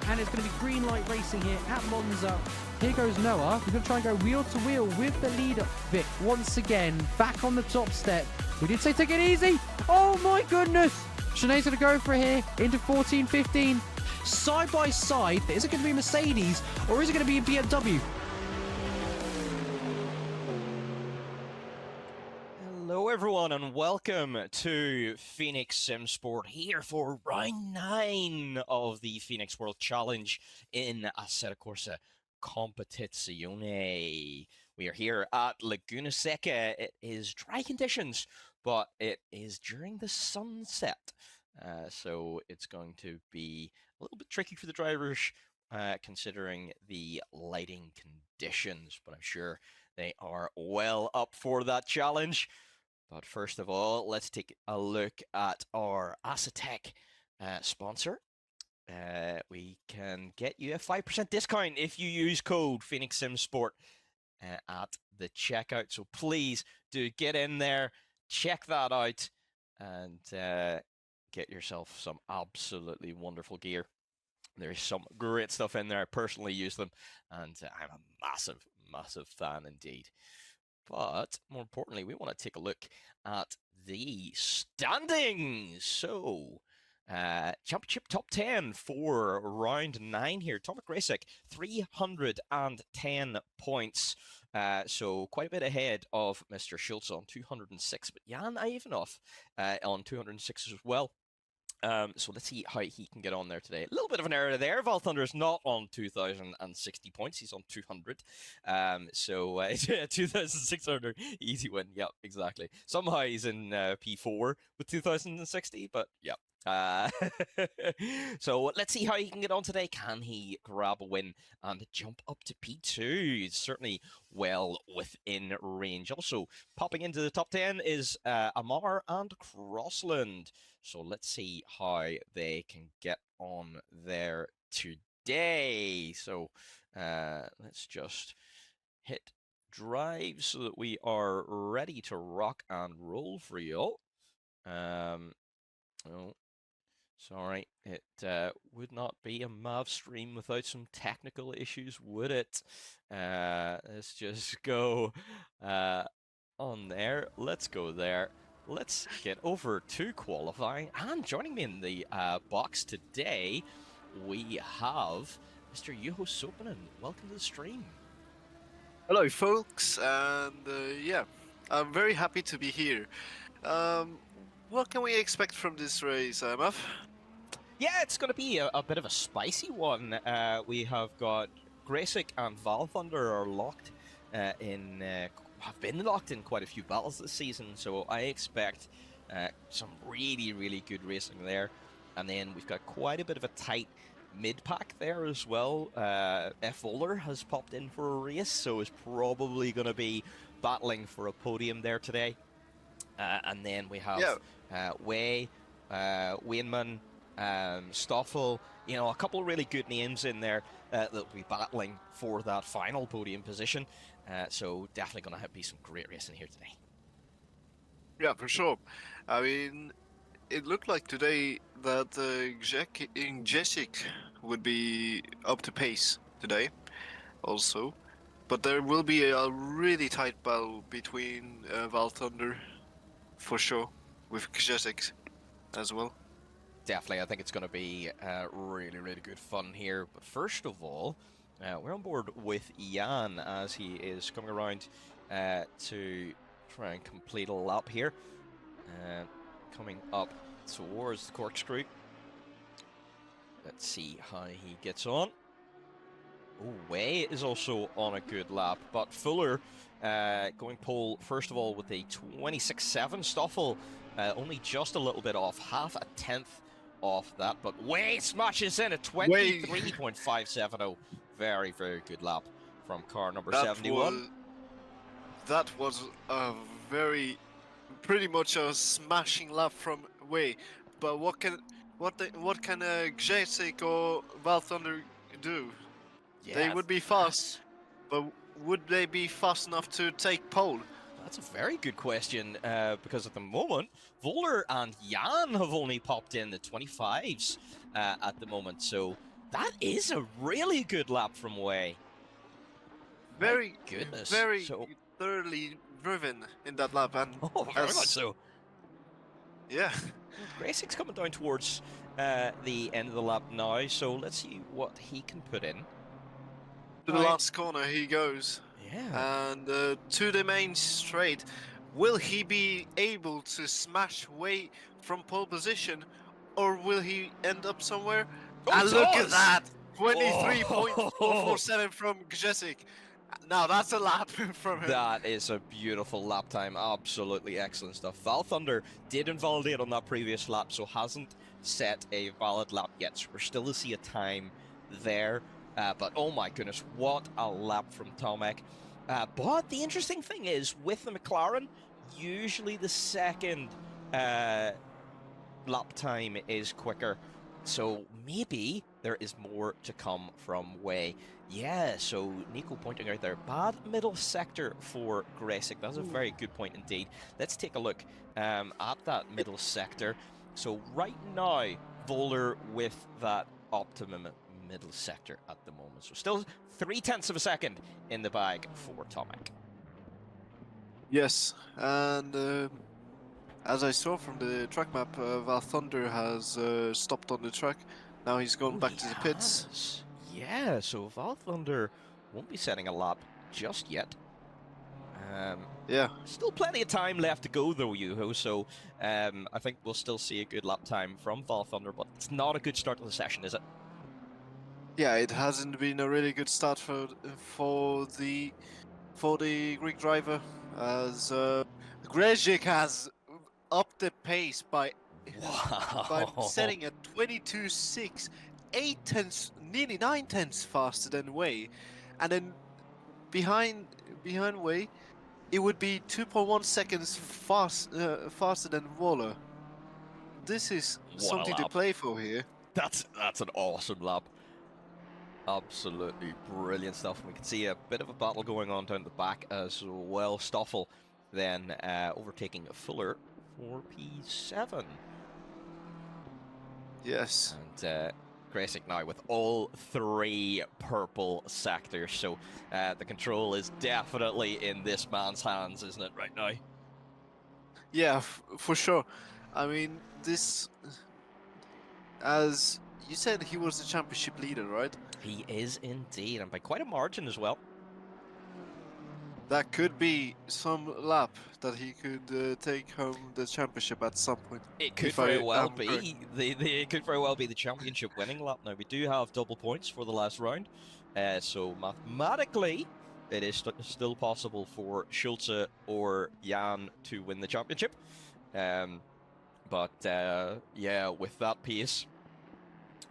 and it's going to be green light racing here at Monza. Here goes Noah. He's going to try and go wheel to wheel with the leader. Vic, once again, back on the top step. We did say take it easy. Oh my goodness. Sinead's going to go for it here into 14, 15. Side by side, is it going to be Mercedes or is it going to be a BMW? Hello everyone and welcome to Phoenix Sim Sport here for round 9 of the Phoenix World Challenge in Asetek Competizione. We are here at Laguna Seca. It is dry conditions, but it is during the sunset. So it's going to be a little bit tricky for the drivers considering the lighting conditions, but I'm sure they are well up for that challenge. But first of all, let's take a look at our Asetek sponsor. We can get you a 5% discount if you use code PhoenixSimSport at the checkout. So please do get in there, check that out, and get yourself some absolutely wonderful gear. There's some great stuff in there. I personally use them, and I'm a massive, massive fan indeed. But more importantly, we want to take a look at the standings. So, championship top 10 for round 9 here. Tomek Racing, 310 points. So quite a bit ahead of Mr. Schultz on 206, but Jan Ivanov on 206 as well. So let's see how he can get on there today. A little bit of an error there. Val Thunder is not on 2,060 points. He's on 200. So 2,600, easy win. Yep, exactly. Somehow he's in P4 with 2,060, but yeah. So let's see how he can get on today. Can he grab a win and jump up to P2? He's certainly well within range. Also, popping into the top 10 is Amar and Crossland. So let's see how they can get on there today. So let's just hit drive so that we are ready to rock and roll for you. Oh, sorry, it would not be a MAV stream without some technical issues, would it? Let's just go on there. Let's go there. Let's get over to qualifying. And joining me in the box today, we have Mr. Juho Sopanen. Welcome to the stream. Hello, folks, and yeah, I'm very happy to be here. What can we expect from this race, Muff? Yeah, it's going to be a bit of a spicy one. We have got Graysick and Val Thunder are locked in, have been locked in quite a few battles this season, so I expect some really, really good racing there. And then we've got quite a bit of a tight mid-pack there as well. F. Voller has popped in for a race, so is probably going to be battling for a podium there today. And then we have Way, Wainman, Stoffel, you know, a couple of really good names in there that will be battling for that final podium position. So definitely going to be some great racing here today. Yeah, for sure. I mean, it looked like today that Jessic would be up to pace today also. But there will be a really tight battle between Val Thunder, for sure, with Jessic as well. Definitely, I think it's going to be really, really good fun here. But first of all, we're on board with Jan as he is coming around to try and complete a lap here. Coming up towards the corkscrew. Let's see how he gets on. Oh, Way is also on a good lap, but Fuller going pole first of all with a 26.7. Stoffel only just a little bit off, half a tenth off that, but Way smashes in a 23.570. Very, very good lap from car number 71. That was a pretty much a smashing lap from Way. But what can Jessic or Val Thunder do? Yeah, they would be fast, but would they be fast enough to take pole? That's a very good question, because at the moment, Voller and Jan have only popped in the 25s at the moment, so That is a really good lap from Way. Very, goodness. very So- thoroughly driven in that lap, and Oh, very much so. yeah. Gracing's coming down towards the end of the lap now, so let's see what he can put in. To the last corner he goes, Yeah. and to the main straight. Will he be able to smash Way from pole position, or will he end up somewhere? Oh, And he look at does! that! 23.447 from Grzesiek. Now that's a lap from him. That is a beautiful lap time. Absolutely excellent stuff. Val Thunder did invalidate on that previous lap, so hasn't set a valid lap yet. So we're still to see a time there. But oh my goodness, what a lap from Tomek. But the interesting thing is, with the McLaren, usually the second lap time is quicker. So maybe there is more to come from Way. Yeah, so Nico pointing out there, bad middle sector for Gracing. That's a very good point indeed. Let's take a look at that middle sector. So right now, Voller with that optimum middle sector at the moment. So still 0.3 of a second in the bag for Tomek. Yes, and as I saw from the track map, Val Thunder has stopped on the track. Now he's gone back to the pits. Has. Yeah, so Val Thunder won't be setting a lap just yet. Yeah. Still plenty of time left to go though, Yuho, so I think we'll still see a good lap time from Val Thunder, but it's not a good start to the session, is it? Yeah, it hasn't been a really good start for the Greek driver, as Grzeziek has upped the pace by setting a 22.6, 8 tenths, nearly 9 tenths faster than Way, and then behind Way, it would be 2.1 seconds faster than Waller. This is something to play for here. That's an awesome lap. Absolutely brilliant stuff. We can see a bit of a battle going on down the back as well. Stoffel then overtaking Fuller for P7. Yes. And Gracing now with all 3 purple sectors, so the control is definitely in this man's hands, isn't it, right now? Yeah, for sure. I mean, this, as you said, he was the championship leader, right? He is indeed, and by quite a margin as well. That could be some lap that he could take home the championship at some point. It could very well be. It could very well be the championship winning lap. Now, we do have double points for the last round, so mathematically, it is still possible for Schulze or Jan to win the championship. But yeah, with that pace,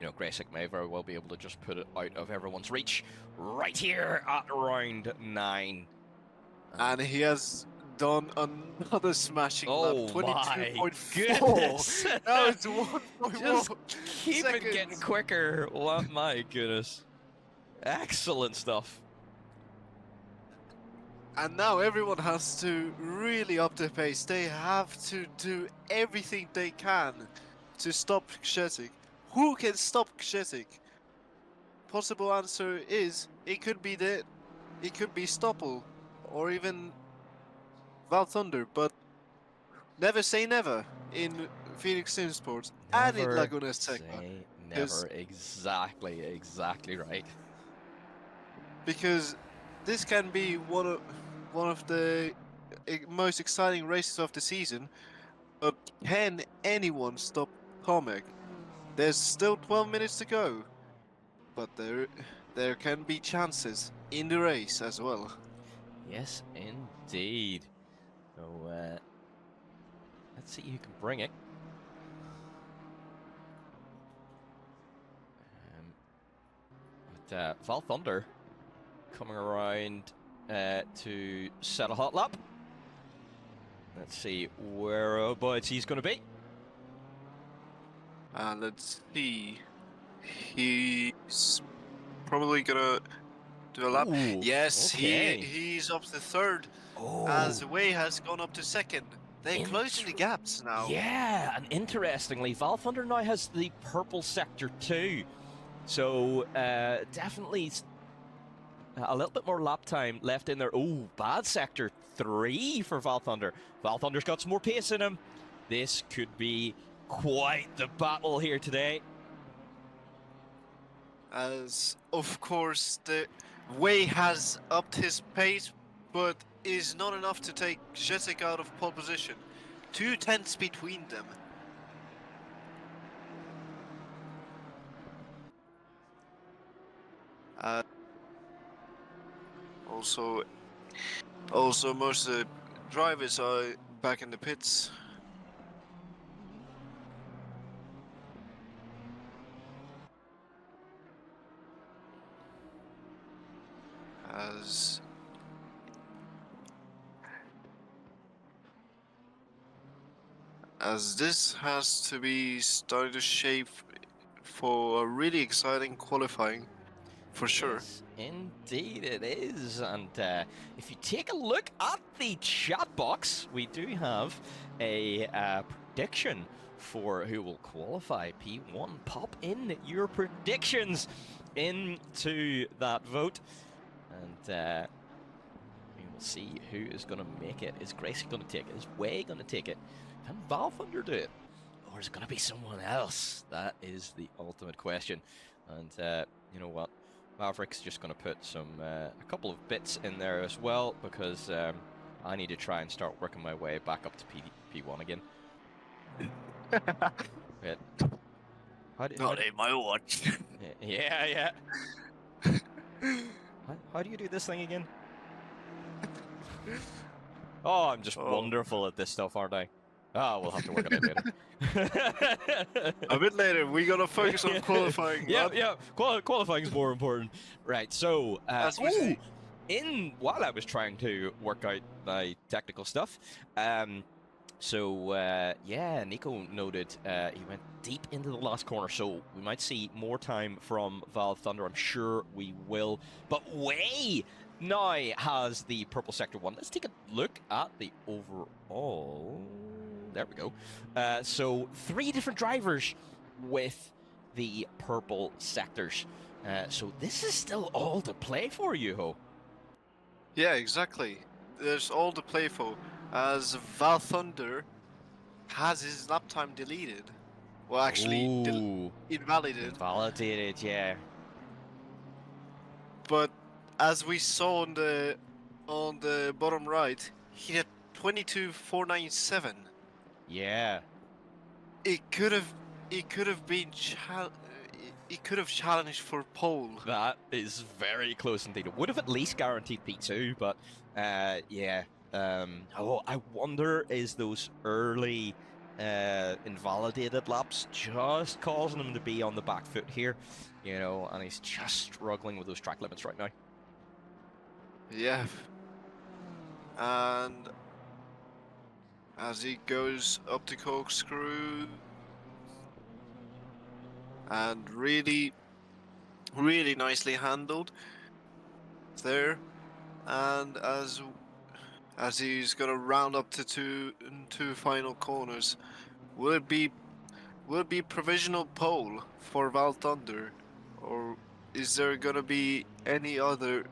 you know, Gracing may very well be able to just put it out of everyone's reach right here at round 9. And he has done another smashing lap, 22.4. Goodness! Now it's 1.1 Just keep seconds. it getting quicker. What, my goodness. Excellent stuff. And now everyone has to really up their pace. They have to do everything they can to stop Grzesiek. Who can stop Grzesiek? Possible answer is it could be Stoppel or even Val Thunder, but never say never in Phoenix Sim Sports and in Laguna Seca. Never. Exactly right. Because this can be one of the most exciting races of the season. But can anyone stop Tomek? There's still 12 minutes to go, but there can be chances in the race as well. Yes, indeed. So let's see who can bring it. But Val Thunder coming around to set a hot lap. Let's see whereabouts he's going to be. Let's see. He's probably gonna do a lap. Ooh, Yes, okay. he's up to third, Oh, as Way has gone up to second. They're closing the gaps now. yeah, and interestingly, Val Thunder now has the purple sector too. So definitely a little bit more lap time left in there. Oh, bad sector 3 for Val Thunder. Val Thunder's got some more pace in him. This could be quite the battle here today. As of course the Way has upped his pace, but is not enough to take Jessic out of pole position. 2 tenths between them. Also most of the drivers are back in the pits. As this has to be starting to shape for a really exciting qualifying, for sure. Yes, indeed it is. And if you take a look at the chat box, we do have a prediction for who will qualify P1. Pop in your predictions into that vote, and we will see who is going to make it. Is Gracie going to take it? Is Way going to take it? Can Val Thunder do it? Or is it going to be someone else? That is the ultimate question. And you know what? Maverick's just going to put some a couple of bits in there as well, because I need to try and start working my way back up to P1 again. Wait. Not in my watch. Yeah. How do you do this thing again? Oh, I'm just wonderful at this stuff, aren't I? Oh, we'll have to work on it later. A bit later, we gotta focus on qualifying. Yeah. Qualifying is more important. Right, so while I was trying to work out my technical stuff, Nico noted he went deep into the last corner, so we might see more time from Val Thunder. I'm sure we will. But Way now has the purple sector 1. Let's take a look at the overall. There we go. So 3 different drivers with the purple sectors. So this is still all to play for, Yuho. Yeah, exactly. There's all to play for, as Val Thunder has his lap time deleted. Well, actually, invalidated. Invalidated, yeah. But as we saw on the bottom right, he had 22.497. Yeah. It could have been it could have challenged for pole. That is very close indeed. It would have at least guaranteed P2, but yeah. I wonder, is those early invalidated laps just causing him to be on the back foot here, you know, and he's just struggling with those track limits right now. Yeah. And as he goes up to corkscrew, and really nicely handled there, and as he's gonna round up to two final corners, will it be provisional pole for Val Thunder, or is there gonna be any other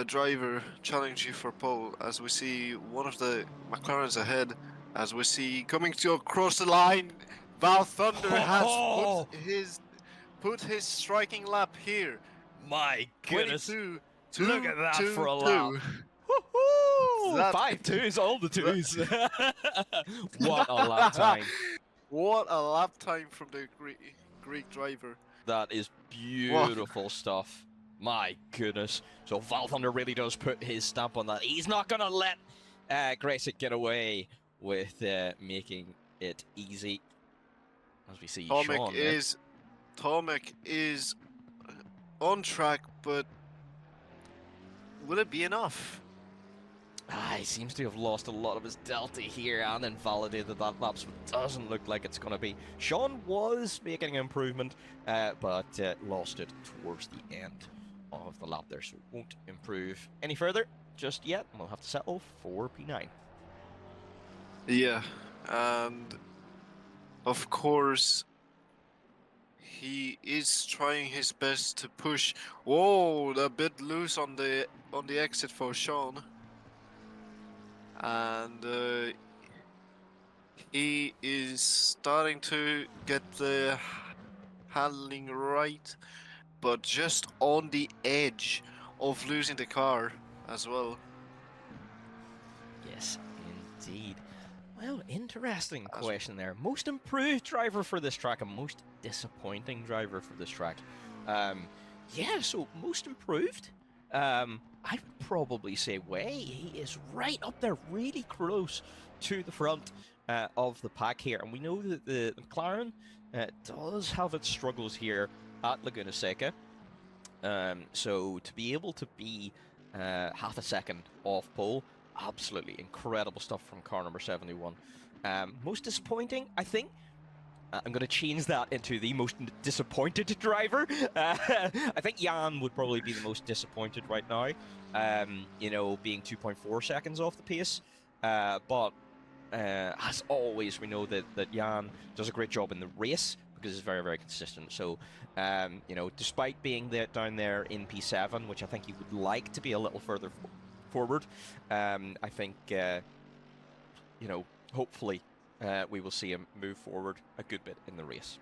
driver challenging for pole? As we see one of the McLarens ahead, as we see coming to across the line, Val Thunder has put his striking lap here. My goodness. 22, Look at that 2, for a 2. lap. Woohoo! 5 2s, all the 2s. What a lap time. What a lap time from the Greek driver. That is beautiful stuff. My goodness. So Val Thunder really does put his stamp on that. He's not going to let Grayson get away with making it easy. As we see Sean Tomek is on track, but will it be enough? He seems to have lost a lot of his delta here and invalidated that lap, so it doesn't look like it's going to be. Sean was making an improvement, but lost it towards the end of the lap there, so it won't improve any further just yet. We'll have to settle for P9. Yeah, and of course he is trying his best to push. Whoa, a bit loose on the exit for Sean, and he is starting to get the handling right, but just on the edge of losing the car as well. Yes, indeed. Well, interesting question there. Most improved driver for this track and most disappointing driver for this track. Yeah, so most improved. I would probably say Way. He is right up there, really close to the front of the pack here. And we know that the McLaren does have its struggles here at Laguna Seca. So to be able to be half a second off pole, absolutely incredible stuff from car number 71. Most disappointing, I think. I'm going to change that into the most disappointed driver. I think Jan would probably be the most disappointed right now, you know, being 2.4 seconds off the pace. But as always, we know that Jan does a great job in the race because he's very, very consistent. So, you know, despite being down there in P7, which I think he would like to be a little further forward, I think, you know, hopefully we will see him move forward a good bit in the race.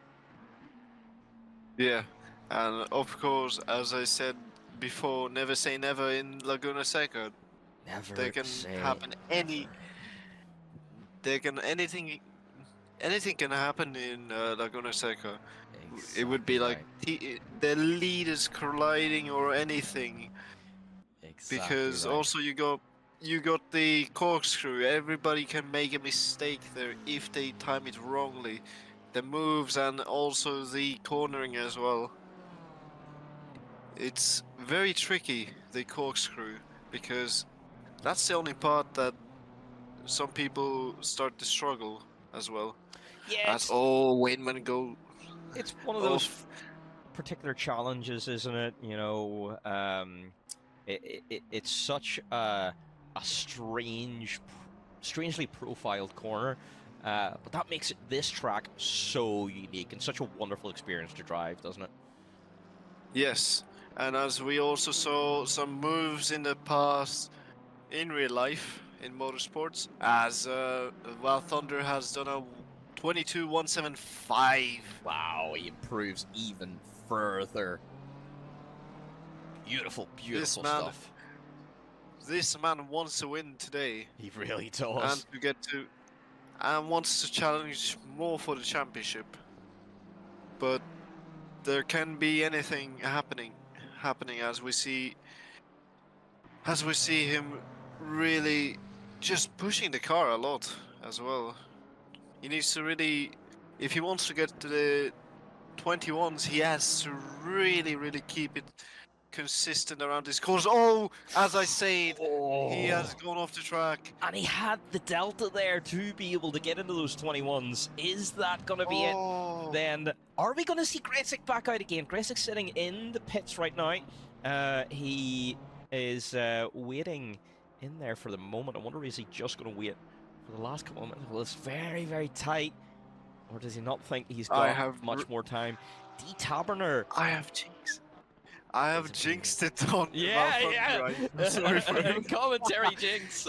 Yeah, and of course, as I said before, never say never in Laguna Seca. Never There can say happen anything can happen in Laguna Seca. exactly It would be like right. the leaders colliding or anything. Exactly Because right. also you got the corkscrew. Everybody can make a mistake there if they time it wrongly. The moves and also the cornering as well. It's very tricky, the corkscrew, because that's the only part that some people start to struggle as well. Yeah, As all Wainman go it's one of those off. particular challenges, isn't it? You know, it's such a strangely profiled corner, but that makes this track so unique and such a wonderful experience to drive, doesn't it? Yes, and as we also saw some moves in the past in real life in motorsports, as Val Thunder has done a 22.175. Wow, he improves even further. Beautiful, beautiful stuff. This man wants to win today. He really does. And wants to challenge more for the championship. But there can be anything happening as we see him really just pushing the car a lot as well. He needs to really, if he wants to get to the 21s, he has to really keep it consistent around his course. Oh, as I said, he has gone off the track. And he had the delta there to be able to get into those 21s. Is that going to be it? Then are we going to see Gresic back out again? Gresic's sitting in the pits right now. He is waiting in there for the moment. I wonder, is he just going to wait for the last couple of minutes? Well, it's very, very tight. Or does he not think he's got much more time? D. Taberner. I have jinxed it on yeah. right? Sorry for him. Commentary jinx.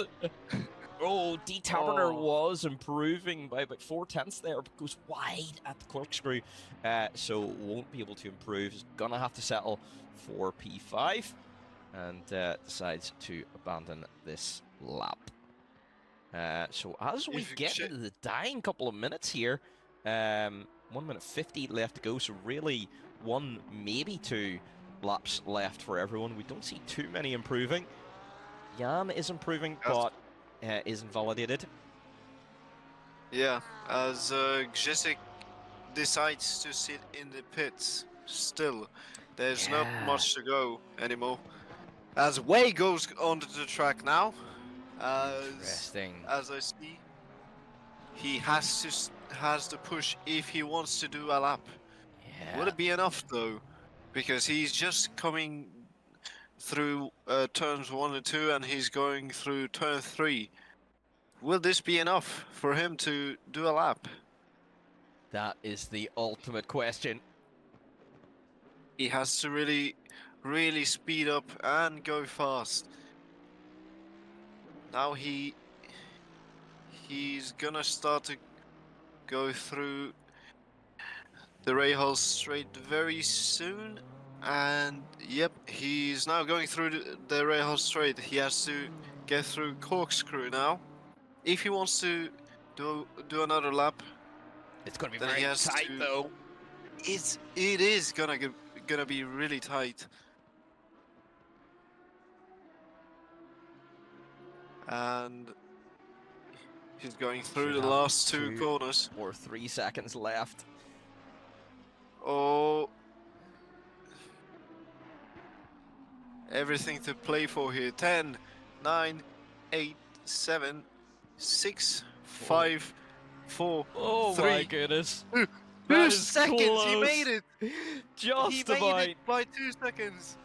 Oh, D. Taberner was improving by about 4/10 there, but goes wide at the corkscrew, so won't be able to improve. He's gonna have to settle for P5, and decides to abandon this lap. So as we get into the dying couple of minutes here, 1 minute 50 left to go, so really 1, maybe 2 laps left for everyone. We don't see too many improving. Jan is improving, but is invalidated. Yeah, as Gesic decides to sit in the pits still. There's not much to go anymore. As Way goes onto the track now. Interesting. As I see, he has to push if he wants to do a lap. Yeah. Will it be enough though? Because he's just coming through turns 1 and 2, and he's going through turn 3. Will this be enough for him to do a lap? That is the ultimate question. He has to really, really speed up and go fast. Now he's gonna start to go through the Rahal Strait very soon. And yep, he's now going through the Rahal Strait. He has to get through Corkscrew now. If he wants to do another lap, It's going to be then he very has tight, to. though. It is gonna be really tight. And he's going through Should the have last two 2 corners. or 3 seconds left. Oh, everything to play for here. 10, 9, 8, 7, 6, 5, 4, Oh my 3, goodness. 2, That 2 is seconds. He close. made it. He Just made about. it by 2 seconds.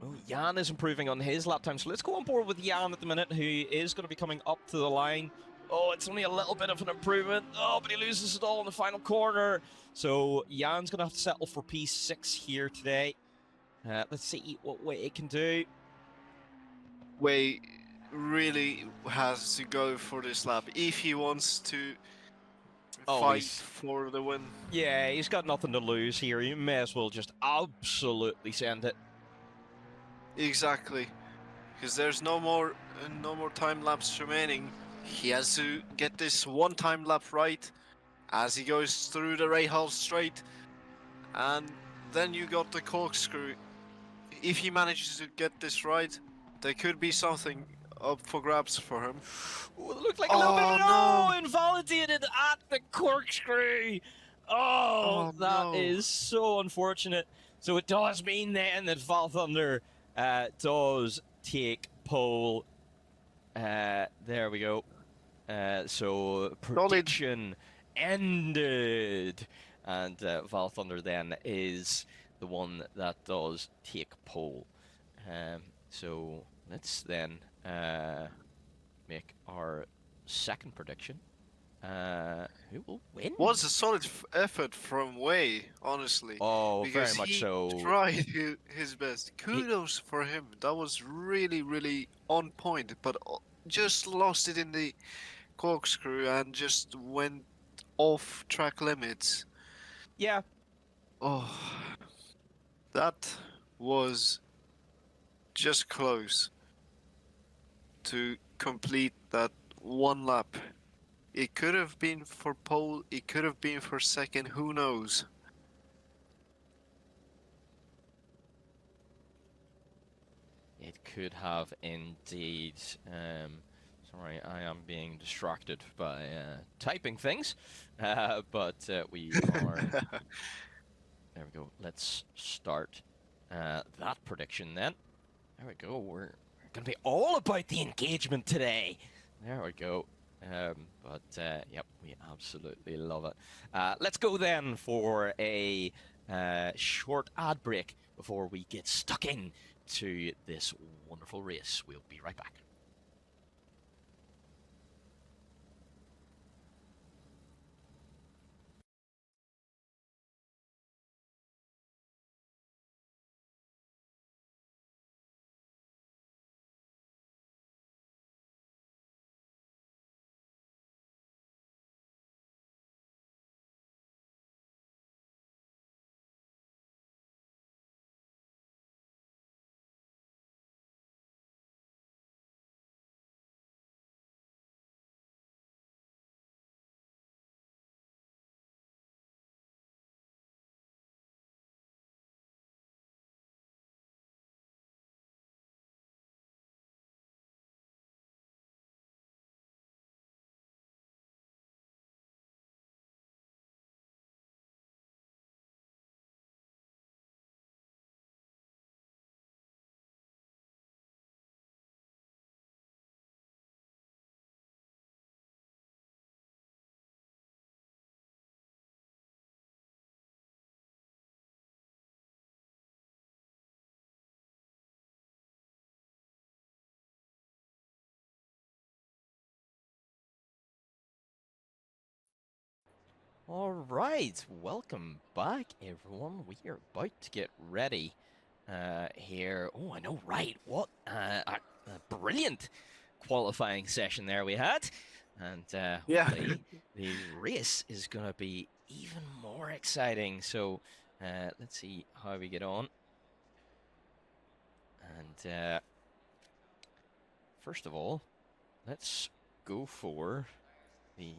Oh, Jan is improving on his lap time, so let's go on board with Jan at the minute, who is going to be coming up to the line. Oh, it's only a little bit of an improvement. Oh, but he loses it all in the final corner. So Jan's going to have to settle for P6 here today. Let's see what way it can do. Way really has to go for this lap if he wants to Oh, fight for the win. Yeah, he's got nothing to lose here. You may as well just absolutely send it. Exactly, because there's no more time lapse remaining. He has to get this one time lap right as he goes through the Rahal Strait, and then you got the corkscrew. If he manages to get this right, there could be something up for grabs for him. Ooh, it looked like a little bit of no! invalidated at the corkscrew. Oh, Oh that no! is so unfortunate. So it does mean then that Val Thunder does take pole. There we go. So prediction ended, and Val Thunder then is the one that does take pole. So let's then make our second prediction. Who will win? Was a solid effort from Way, honestly. Oh, Because very much he so. tried his best. Kudos for him. That was really, really on point, but just lost it in the corkscrew and just went off track limits. Yeah. Oh, that was just close to complete that one lap. It could have been for pole, it could have been for second, who knows? It could have indeed. Sorry, I am being distracted by typing things, but we are. There we go. Let's start that prediction then. There we go. We're going to be all about the engagement today. There we go. Yep, we absolutely love it. Let's go then for a short ad break before we get stuck in to this wonderful race. We'll be right back. All right, welcome back, everyone. We are about to get ready here. Oh, I know, right? What a brilliant qualifying session there we had, and Yeah. hopefully the race is going to be even more exciting. So let's see how we get on. And first of all, let's go for the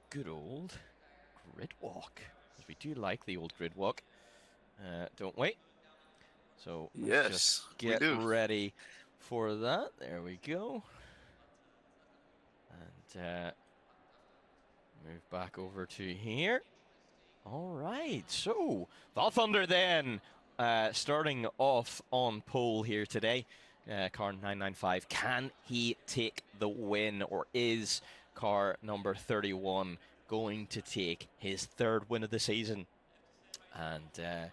good old grid walk, because we do like the old grid walk, don't we? So let's just Yes, we get do. ready for that. There we go. And move back over to here. All right, so Val Thunder then starting off on pole here today. Car 995, can he take the win, or is car number 31 going to take his third win of the season and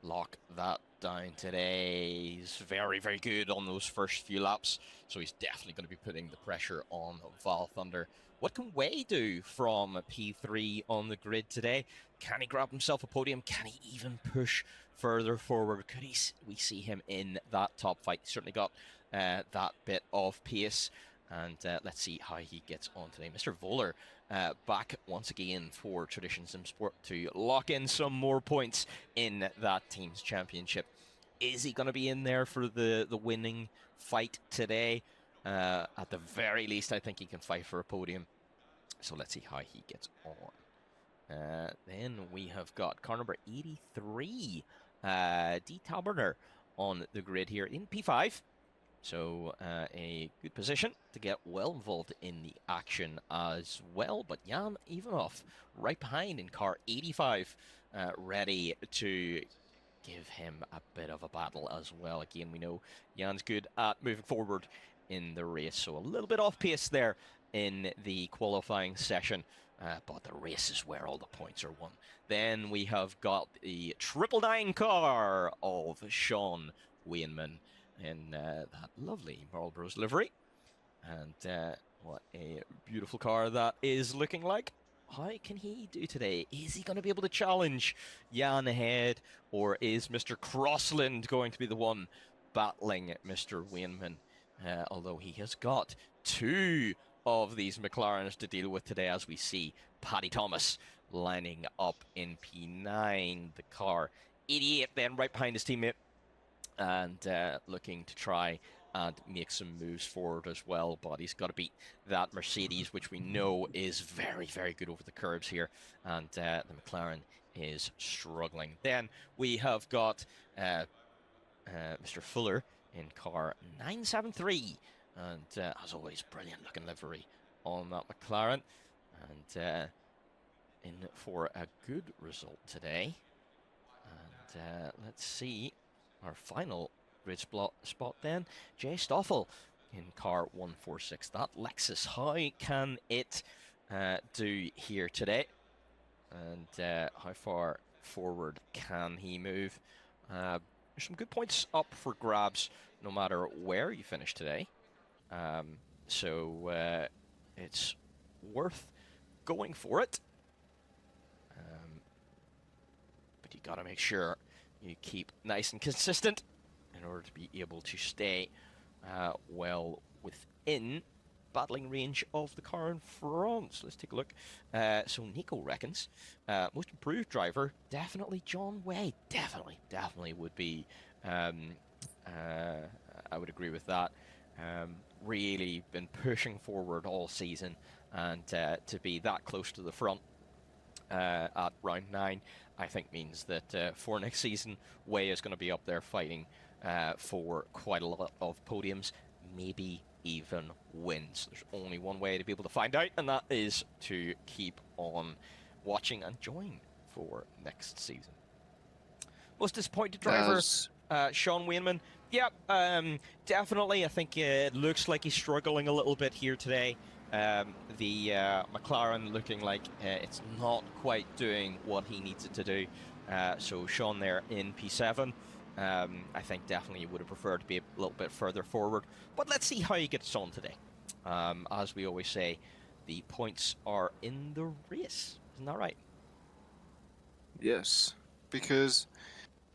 lock that down today? He's very, very good on those first few laps, so he's definitely going to be putting the pressure on Val Thunder. What can Wei do from P3 on the grid today? Can he grab himself a podium? Can he even push further forward? Could we see him in that top fight? He's certainly got that bit of pace, and let's see how he gets on today. Mr. Voller back once again for Tradition Sim Sport to lock in some more points in that team's championship. Is he going to be in there for the winning fight today? At the very least, I think he can fight for a podium. So let's see how he gets on. Then we have got car number 83, D. Talberner, on the grid here in P5. So a good position to get well involved in the action as well. But Jan Ivanov right behind in car 85, ready to give him a bit of a battle as well. Again, we know Jan's good at moving forward in the race, so a little bit off pace there in the qualifying session, but the race is where all the points are won. Then we have got the 999 car of Sean Wainman in that lovely Marlboro's livery, and what a beautiful car that is looking like. How can he do today? Is he going to be able to challenge Jan ahead, or is Mr. Crossland going to be the one battling Mr. Wainman? Although he has got two of these McLarens to deal with today, as we see Paddy Thomas lining up in P9, the car 88 then right behind his teammate, and looking to try and make some moves forward as well. But he's got to beat that Mercedes, which we know is very, very good over the curbs here, and the McLaren is struggling. Then we have got Mr. Fuller in car 973, and as always, brilliant looking livery on that McLaren, and in for a good result today. And let's see our final grid spot then. Jay Stoffel in car 146. That Lexus, how can it do here today? And how far forward can he move? There's some good points up for grabs no matter where you finish today. So it's worth going for it. But you got to make sure you keep nice and consistent in order to be able to stay well within battling range of the car in front. So let's take a look. So Nico reckons most improved driver, definitely John Way. Definitely would be. I would agree with that. Really been pushing forward all season, and to be that close to the front at round 9, I think means that for next season, Way is going to be up there fighting for quite a lot of podiums, maybe even wins. There's only one way to be able to find out, and that is to keep on watching and join for next season. Most disappointed driver, Sean Wainman. Yeah, definitely. I think it looks like he's struggling a little bit here today. The McLaren looking like it's not quite doing what he needs it to do. So Sean there in P7. I think definitely would have preferred to be a little bit further forward. But let's see how he gets on today. As we always say, the points are in the race. Isn't that right? Yes, because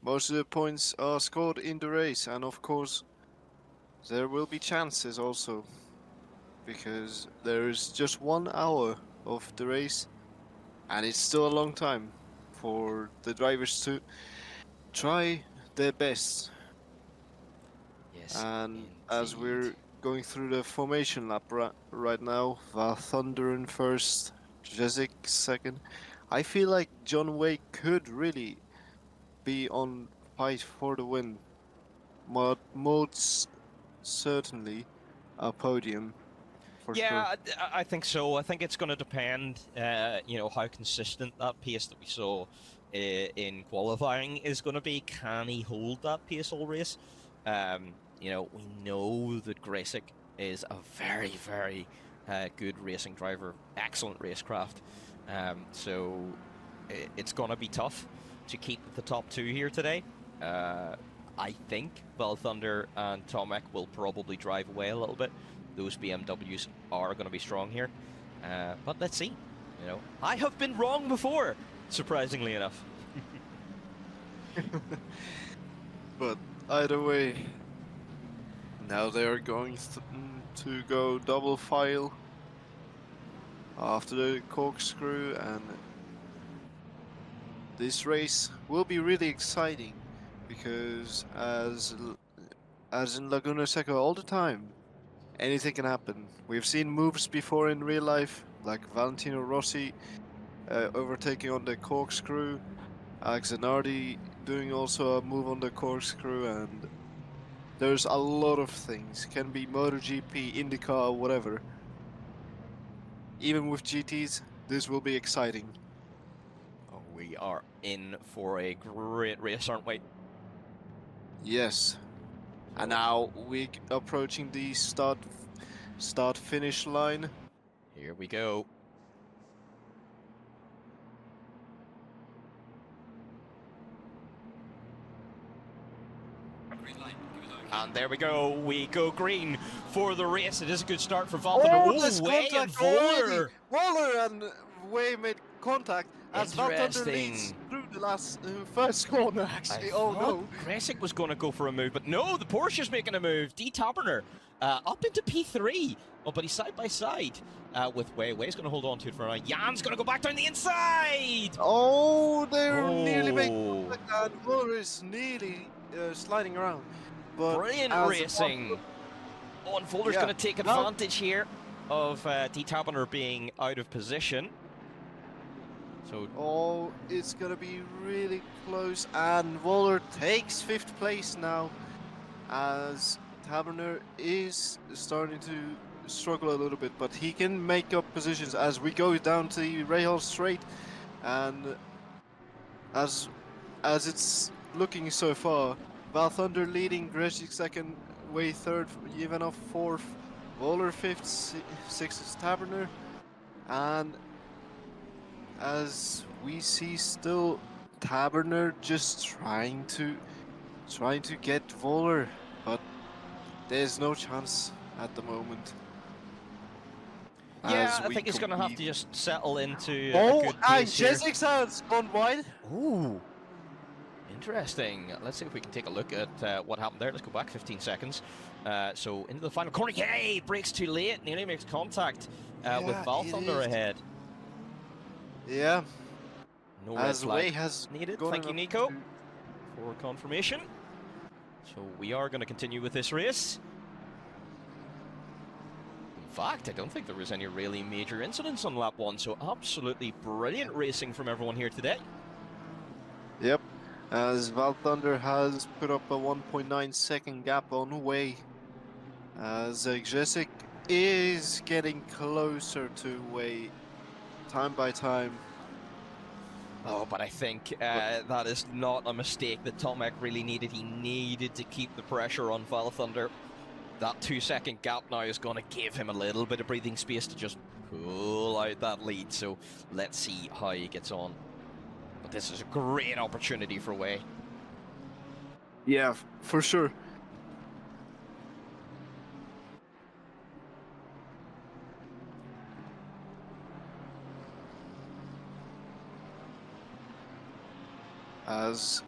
most of the points are scored in the race, and of course, there will be chances also, because there is just 1 hour of the race, and it's still a long time for the drivers to try their best. Yes, And as indeed. we're going through the formation lap right now, Thunder in first, Jezik second. I feel like John Way could really be on fight for the win. Most certainly a podium for sure. Yeah, I think so. I think it's going to depend, how consistent that pace that we saw in qualifying is going to be. Can he hold that pace all race? We know that Grasick is a very, very good racing driver, excellent racecraft. So it's going to be tough to keep the top two here today. I think Val Thunder and Tomek will probably drive away a little bit. Those BMWs are going to be strong here. But let's see. I have been wrong before, surprisingly enough. But either way, now they are going to go double file after the corkscrew, and this race will be really exciting because as in Laguna Seca all the time, anything can happen. We've seen moves before in real life, like Valentino Rossi overtaking on the corkscrew, Alex Zanardi doing also a move on the corkscrew, and there's a lot of things. Can be MotoGP, IndyCar, whatever. Even with GTs, this will be exciting. Oh, we are in for a great race, aren't we? Yes. And So, now we approaching the start finish line. here we go. And there we go. We go green for the race. It is a good start for Valtteri. There's Way and contact already. Voller. Waller and Way made contact as Valtteri leads Interesting. through the last first corner. I Actually, oh thought no! Gresick was going to go for a move, but no, the Porsche's making a move. D. Taberner up into P3. Oh, but he's side by side with Way. Way's going to hold on to it for now. Jan's going to go back down the inside. Oh, they're nearly making Oh, contact, and Waller is nearly sliding around. But brilliant as racing. Oh, and Voller's Yeah, going to take now- advantage here of D. Taberner being out of position. So Oh, it's gonna be really close, and Waller takes 5th place now, as Taberner is starting to struggle a little bit, but he can make up positions as we go down to the Rahal Straight, and as it's looking so far, Val Thunder leading, Gresick second, Way third, Ivanov fourth, Waller fifth, sixth is Taberner, and as we see still Taberner just trying to get Voller, but there's no chance at the moment. yeah, As I we think he's going to have to compete. just settle into Oh, a good and pace here. Jessik's has gone wide. Ooh, interesting. Let's see if we can take a look at what happened there. Let's go back 15 seconds. So into the final corner. Yay! Brakes too late. Nearly makes contact with Yeah, Val it Thunder is. ahead. Yeah, No red as flag Way has needed. gone Thank you, enough Nico, to- for confirmation. So we are going to continue with this race. In fact, I don't think there was any really major incidents on lap 1, so absolutely brilliant racing from everyone here today. Yep, as Val Thunder has put up a 1.9 second gap on Way, as Jesik is getting closer to Way time by time. Oh, but I think that is not a mistake that Tomek really needed. He needed to keep the pressure on Val Thunder. That 2-second gap now is going to give him a little bit of breathing space to just pull out that lead. So let's see how he gets on. But this is a great opportunity for Way. Yeah, for sure. as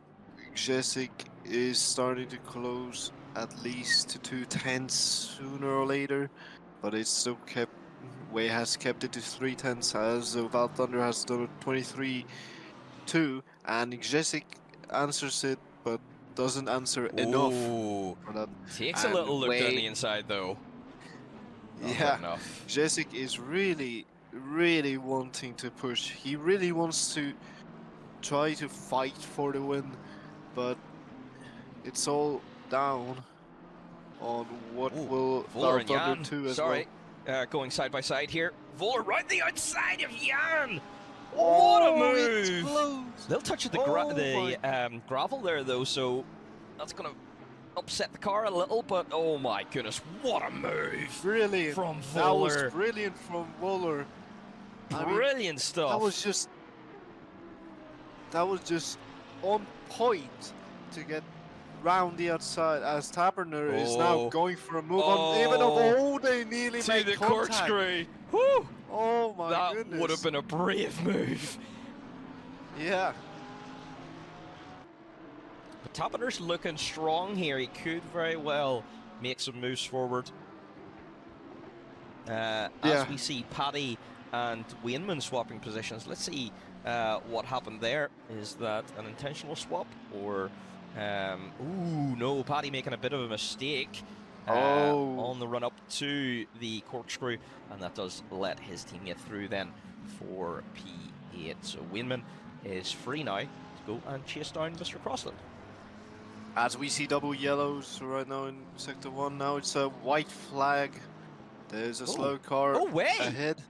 Jessic is starting to close at least to 2 tenths sooner or later, but it's still kept. Way has kept it to 3 tenths, as Val Thunder has done a 23.2, and Jessic answers it, but doesn't answer enough Ooh, for that. takes a And little look down Way, the inside though. Not yeah, enough. Jessic is really, really wanting to push. He really wants to try to fight for the win, but it's all down on what Ooh, will Voller Val and Thunder Jan. 2 as Sorry, well. going side by side here. Voller right the outside of Jan. What a It's move! close. Little touch of the gravel there though, so that's gonna upset the car a little. But oh my goodness, what a move Brilliant. from That was Voller! brilliant from Voller. I mean, Brilliant stuff. that was just on point to get round the outside, as Taberner is now going for a move on, even though they nearly to made the contact. corkscrew. Whew! Oh my That goodness. would have been a brave move. Yeah. But Taberner's looking strong here. He could very well make some moves forward. As we see Paddy and Wainman swapping positions, let's see what happened there. Is that an intentional swap, or ooh, no, Paddy making a bit of a mistake on the run up to the corkscrew, and that does let his team get through then for P8. So Wainman is free now to go and chase down Mr. Crossland. As we see double yellows right now in Sector 1, now it's a white flag. There's a slow car ahead.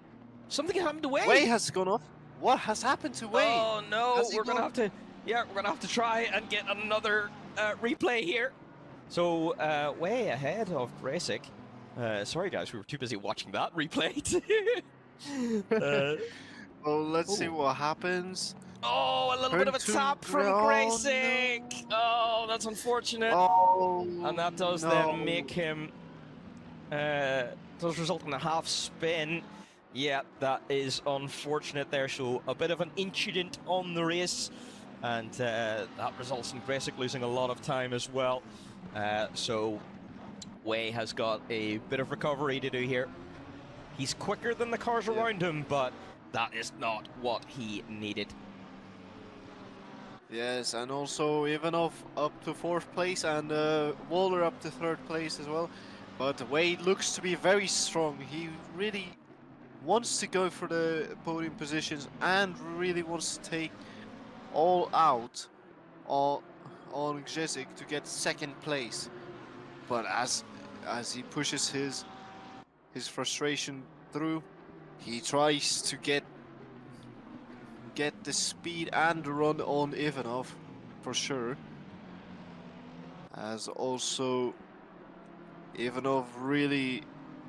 Something happened to Way. Way has gone off. What has happened to Way? Oh no, we're gonna have to try and get another replay here. So Way ahead of Grasic. Sorry guys, we were too busy watching that replay. Well, let's see what happens. Oh, a little bit of a tap from Grasic. Oh, that's unfortunate. Oh, And that does then make him does result in a half spin. Yeah, that is unfortunate there. So a bit of an incident on the race, and that results in Grasic losing a lot of time as well. So Way has got a bit of recovery to do here. He's quicker than the cars around him, but that is not what he needed. Yes, and also Ivanov up to 4th place, and Waller up to 3rd place as well. But Wade looks to be very strong. He really wants to go for the podium positions and really wants to take all out on Gzesic to get 2nd place. But as he pushes his frustration through, he tries to get the speed and run on Ivanov for sure. As also Ivanov really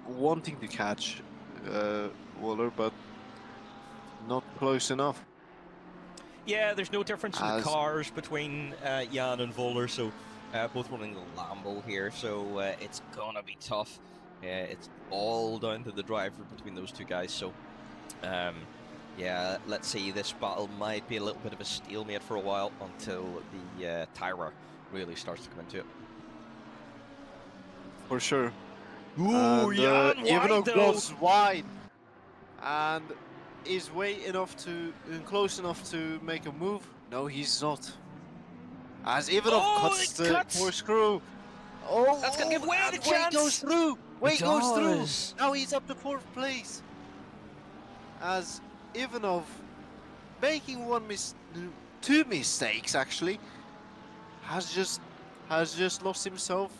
wanting to catch Waller, but not close enough. Yeah, there's no difference in the cars between Jan and Voller, so both running the Lambo here, so it's gonna be tough. It's all down to the driver between those two guys, so yeah, let's see, this battle might be a little bit of a stalemate for a while until the Tyra really starts to come into it. For sure. Ooh, Jan Ivanov wide goes wide and is close enough to make a move. No, he's not. As Ivanov cuts the corkscrew. Oh, that's gonna give Way the chance. Way goes through. Way goes through. Now he's up to 4th place. As Ivanov making two mistakes actually has just lost himself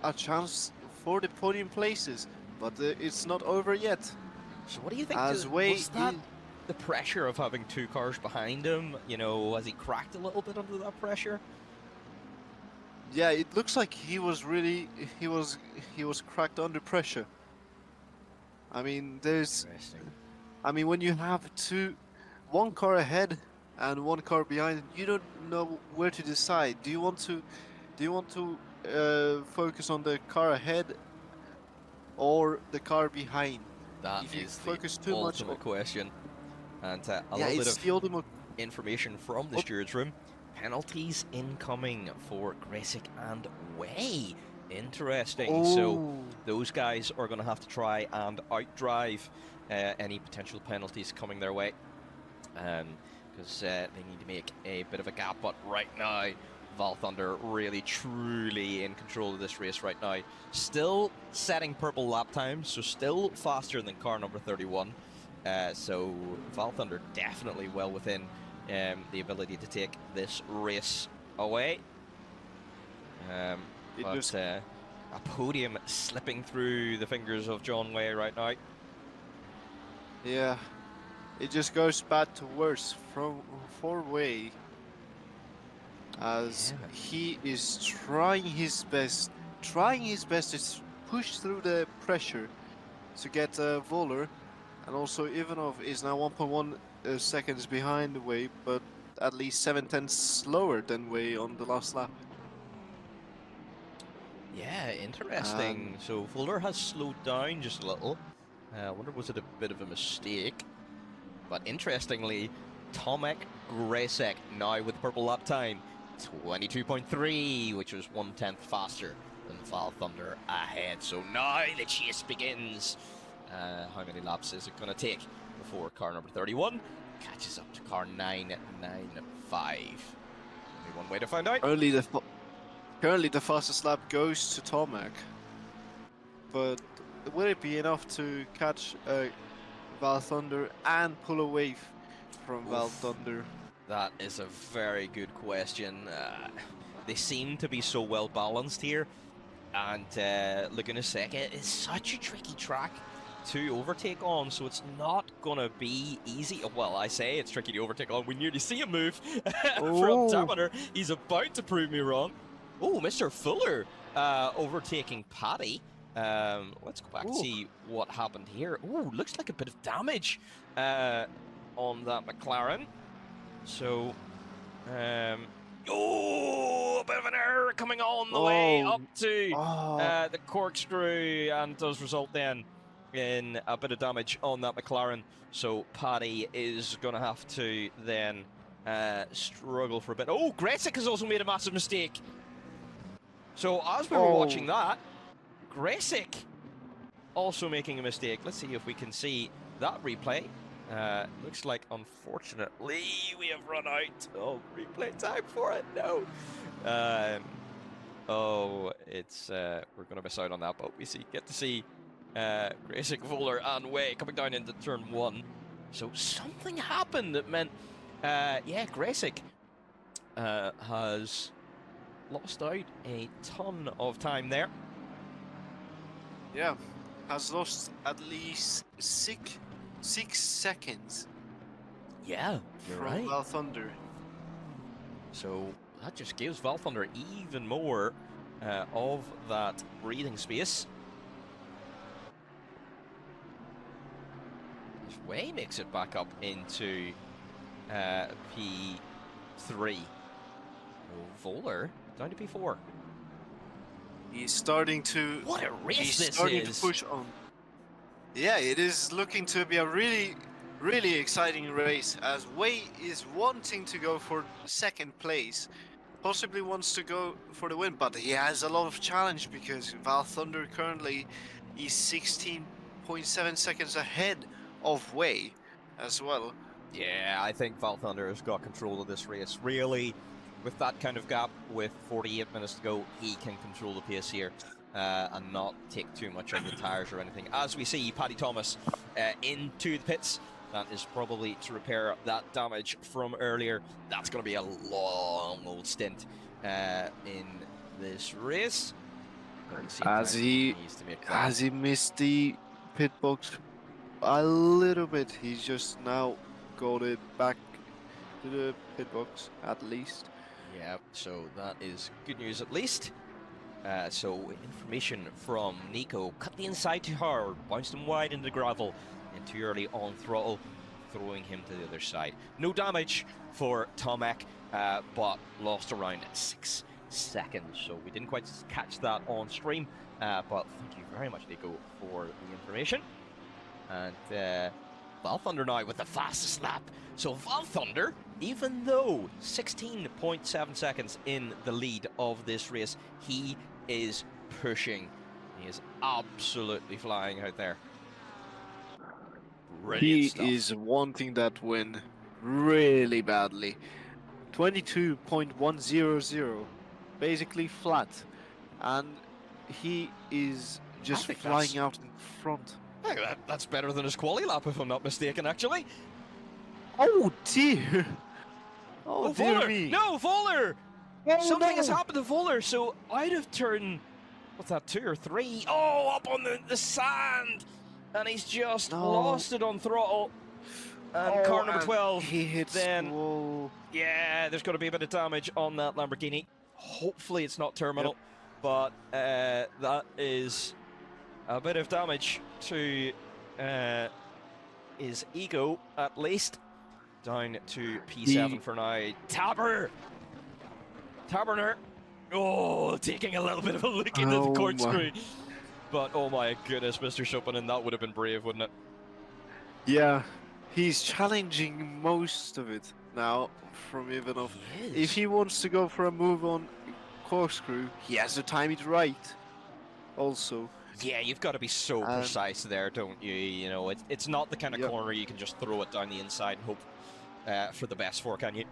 a chance for the podium places, but it's not over yet. So what do you think? Was that the pressure of having 2 cars behind him? You know, has he cracked a little bit under that pressure? Yeah, it looks like he was cracked under pressure. I mean, when you have one car ahead and 1 car behind, you don't know where to decide. Do you want to focus on the car ahead or the car behind? That if you is focus the too much ultimate question. And a yeah, little it's bit the ultimate of information from the stewards room. penalties incoming for Gresic and Way. Interesting. So those guys are going to have to try and outdrive any potential penalties coming their way, because they need to make a bit of a gap. But right now, Val Thunder really truly in control of this race right now. Still setting purple lap times, so still faster than car number 31. So Val Thunder definitely well within the ability to take this race away. But a podium slipping through the fingers of John Way right now. Yeah, it just goes bad to worse for Way, as he is trying his best to push through the pressure to get Voller, and also Ivanov is now 1.1 seconds behind Way, but at least 7/10 slower than Way on the last lap. Yeah, interesting. So Fuller has slowed down just a little. I wonder, was it a bit of a mistake? But interestingly, Tomek Gresic now with purple lap time, 22.3, which was 1/10 faster than Val Thunder ahead. So now the chase begins. How many laps is it going to take before car number 31 catches up to car 995? Only one way to find out. Currently the fastest lap goes to Tomek, but will it be enough to catch Val Thunder and pull away from Val Thunder? That is a very good question. They seem to be so well balanced here, and Laguna Seca is such a tricky track to overtake on, so it's not gonna be easy. Well, I say it's tricky to overtake on. We nearly see a move from Tamanner. He's about to prove me wrong. Oh, Mr. Fuller overtaking Paddy. Let's go back and see what happened here. Oh, looks like a bit of damage on that McLaren. So, a bit of an error coming on the way up to the corkscrew, and does result then in a bit of damage on that McLaren. So Paddy is going to have to then struggle for a bit. Oh, Gresic has also made a massive mistake. So as we were watching that, Gresic also making a mistake. Let's see if we can see that replay. Looks like, unfortunately, we have run out of replay time for it. No. It's we're going to miss out on that, but we get to see Gresic, Voller, and Way coming down into turn 1. So something happened that meant, Gresic has lost out a ton of time there. Yeah, has lost at least six seconds. Yeah, you're right. Val Thunder. So that just gives Val Thunder even more of that breathing space. This Way makes it back up into P3. Voller down to P4. He's starting to. What a race he's this starting is! to push on. Yeah, it is looking to be a really, really exciting race, as Way is wanting to go for second place, possibly wants to go for the win, but he has a lot of challenge because Val Thunder currently is 16.7 seconds ahead of Way as well. Yeah, I think Val Thunder has got control of this race. Really, with that kind of gap, with 48 minutes to go, he can control the pace here and not take too much of the tyres or anything. As we see Paddy Thomas into the pits, that is probably to repair that damage from earlier. That's going to be a long old stint in this race. As he missed the pit box a little bit, he's just now got it back to the pit box at least. Yeah, so that is good news at least. So information from Nico: cut the inside too hard, bounced him wide into the gravel, and too early on throttle, throwing him to the other side. No damage for Tomek, but lost around 6 seconds. So we didn't quite catch that on stream, but thank you very much, Nico, for the information. And Val Thunder now with the fastest lap. So Val Thunder, even though 16.7 seconds in the lead of this race, he is pushing. He is absolutely flying out there. Brilliant He stuff. is wanting that win really badly. 22.100, basically flat, and he is just think flying that's- out in front. I think that's better than his quali lap, if I'm not mistaken, actually. Oh dear! Oh dear Voller! me! No, Voller! Oh, Something has no. happened to Voller, so out of turn, what's that, 2 or 3? Oh, up on the sand! And he's just No. lost it on throttle. And Oh, car number and 12, He hits then- the wall. yeah, there's going to be a bit of damage on that Lamborghini. Hopefully it's not terminal, but that is a bit of damage to his ego, at least. Down to P7 He- for now. Taberner. Oh, taking a little bit of a look into the Oh corkscrew. But oh my goodness, Mr. Chopin, that would have been brave, wouldn't it? Yeah, he's challenging most of it now from Ivanov. If he wants to go for a move on corkscrew, he has to time it right. Also, Yeah, you've got to be so And- precise there, don't you? You know, it's not the kind of Yep. corner you can just throw it down the inside and hope for the best for, can you?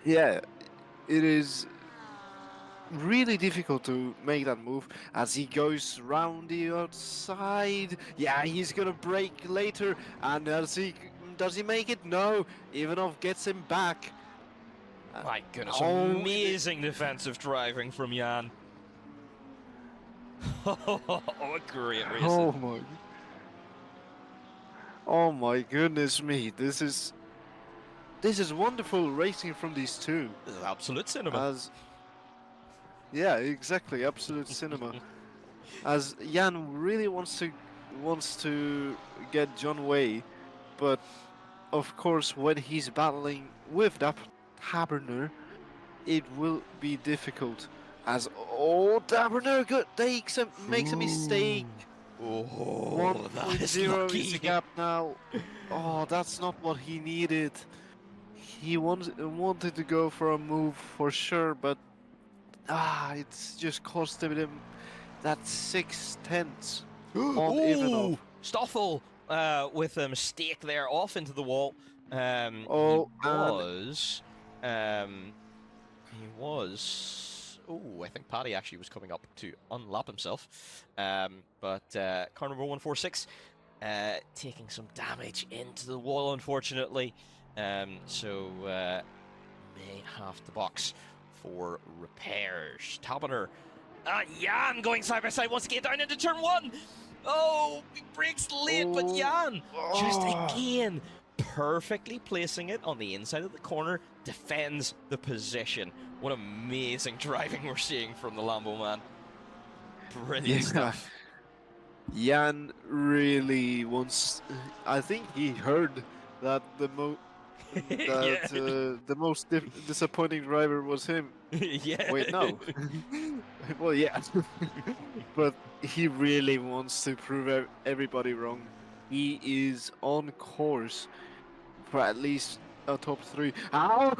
yeah, it is really difficult to make that move as he goes round the outside. Yeah, he's gonna break later, and does he make it? No, Ivanov gets him back. My goodness, Oh, amazing defensive driving from Jan. Oh, a great race. Oh my goodness me! This is wonderful racing from these two. This is absolute cinema. As yeah, exactly, absolute cinema. As Jan really wants to get John Way, but of course when he's battling with that Taberner, it will be difficult. As Taberner makes a mistake. Oh, that is 1.0 lucky. is the gap now. Oh, that's not what he needed. He wanted to go for a move for sure, but it's just costing him that 6/10 on Ivanov. Stoffel with a mistake there, off into the wall. Oh, He was. Oh, I think Paddy actually was coming up to unlap himself. But car number 146 taking some damage into the wall, unfortunately. So may have to box for repairs. Taberner. Jan going side by side wants to get down into turn 1. Oh, he brakes late, but Jan just again perfectly placing it on the inside of the corner, defends the position. What amazing driving we're seeing from the Lambo man. Brilliant stuff. Jan really wants. I think he heard that the most disappointing driver was him. Yeah. Wait, no. Well, yeah. But he really wants to prove everybody wrong. He is on course for at least a top 3. Ow!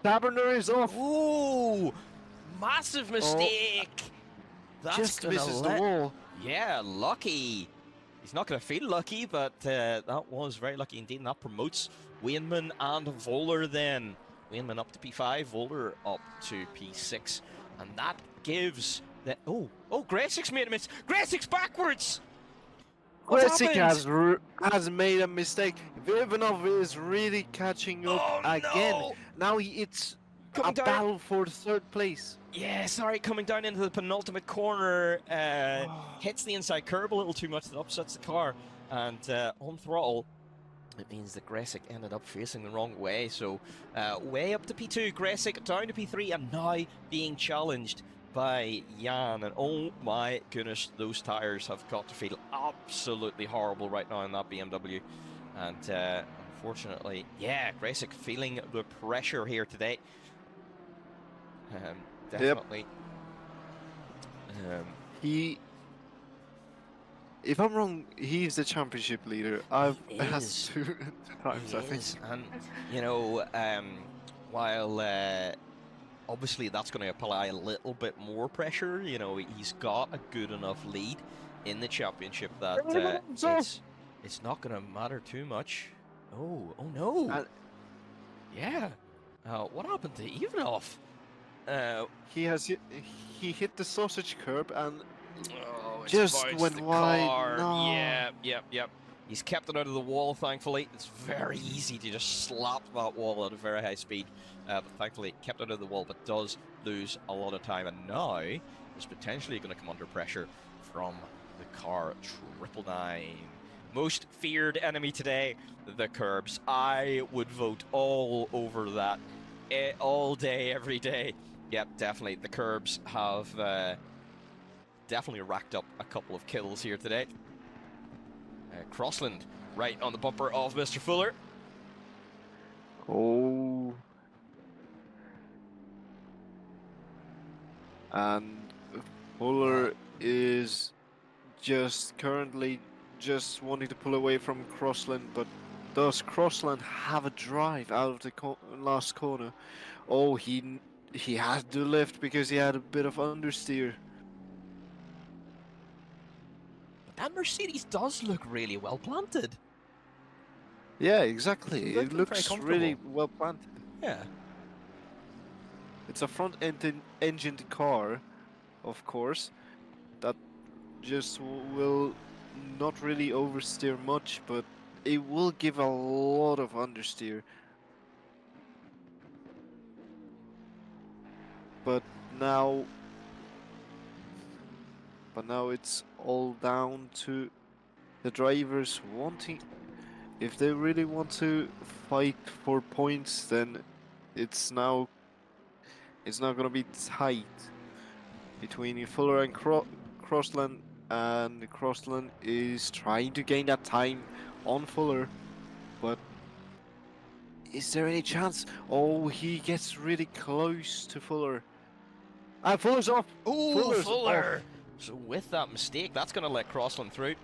Taberner is off! Ooh, massive mistake. That's Just gonna misses the let- wall. Yeah, lucky. He's not going to feel lucky, but that was very lucky indeed. And that promotes Wainman and Voller then. Wainman up to P5, Voller up to P6. And that gives the... Oh, Gresik's made a miss. Gresik's backwards! What's Gresik happened? has made a mistake. Ivanov is really catching up Oh, again. no. Now it's Coming a down. battle for 3rd place. Yeah, sorry, coming down into the penultimate corner, hits the inside curb a little too much, that upsets the car, and on throttle, it means that Gresik ended up facing the wrong way, so way up to P2, Gresik down to P3, and now being challenged by Jan, and oh my goodness, those tyres have got to feel absolutely horrible right now in that BMW, and unfortunately, yeah, Gresik feeling the pressure here today. Definitely. if I'm wrong, he's the championship leader. I've He asked is. two times, He I think. is, and you know, while obviously that's going to apply a little bit more pressure. You know, he's got a good enough lead in the championship that it's not going to matter too much. Oh no! And Yeah. What happened to Ivanov? Uh, he hit the sausage curb and oh, it's just bounced went the wide. car. No. Yep. He's kept it out of the wall, thankfully. It's very easy to just slap that wall at a very high speed. But thankfully, kept it out of the wall, but does lose a lot of time. And now is potentially going to come under pressure from the car 999. Most feared enemy today, the curbs. I would vote all over that. All day, every day. Yep, definitely. The curbs have definitely racked up a couple of kills here today. Crossland right on the bumper of Mr. Fuller. Oh. And Fuller is just currently just wanting to pull away from Crossland, but does Crossland have a drive out of the last corner? Oh, he had to lift because he had a bit of understeer. But that Mercedes does look really well planted. Yeah, exactly. Look It very looks really comfortable. well planted. Yeah. It's a front-engined car, of course, that just will not really oversteer much, but it will give a lot of understeer. But now it's all down to the drivers wanting. If they really want to fight for points, then it's now gonna be tight between Fuller and Crossland, and Crossland is trying to gain that time on Fuller, but is there any chance? Oh, he gets really close to Fuller. Ah, Fuller's off! Oh, Fuller's Fuller! off. So with that mistake, that's going to let Crossland through.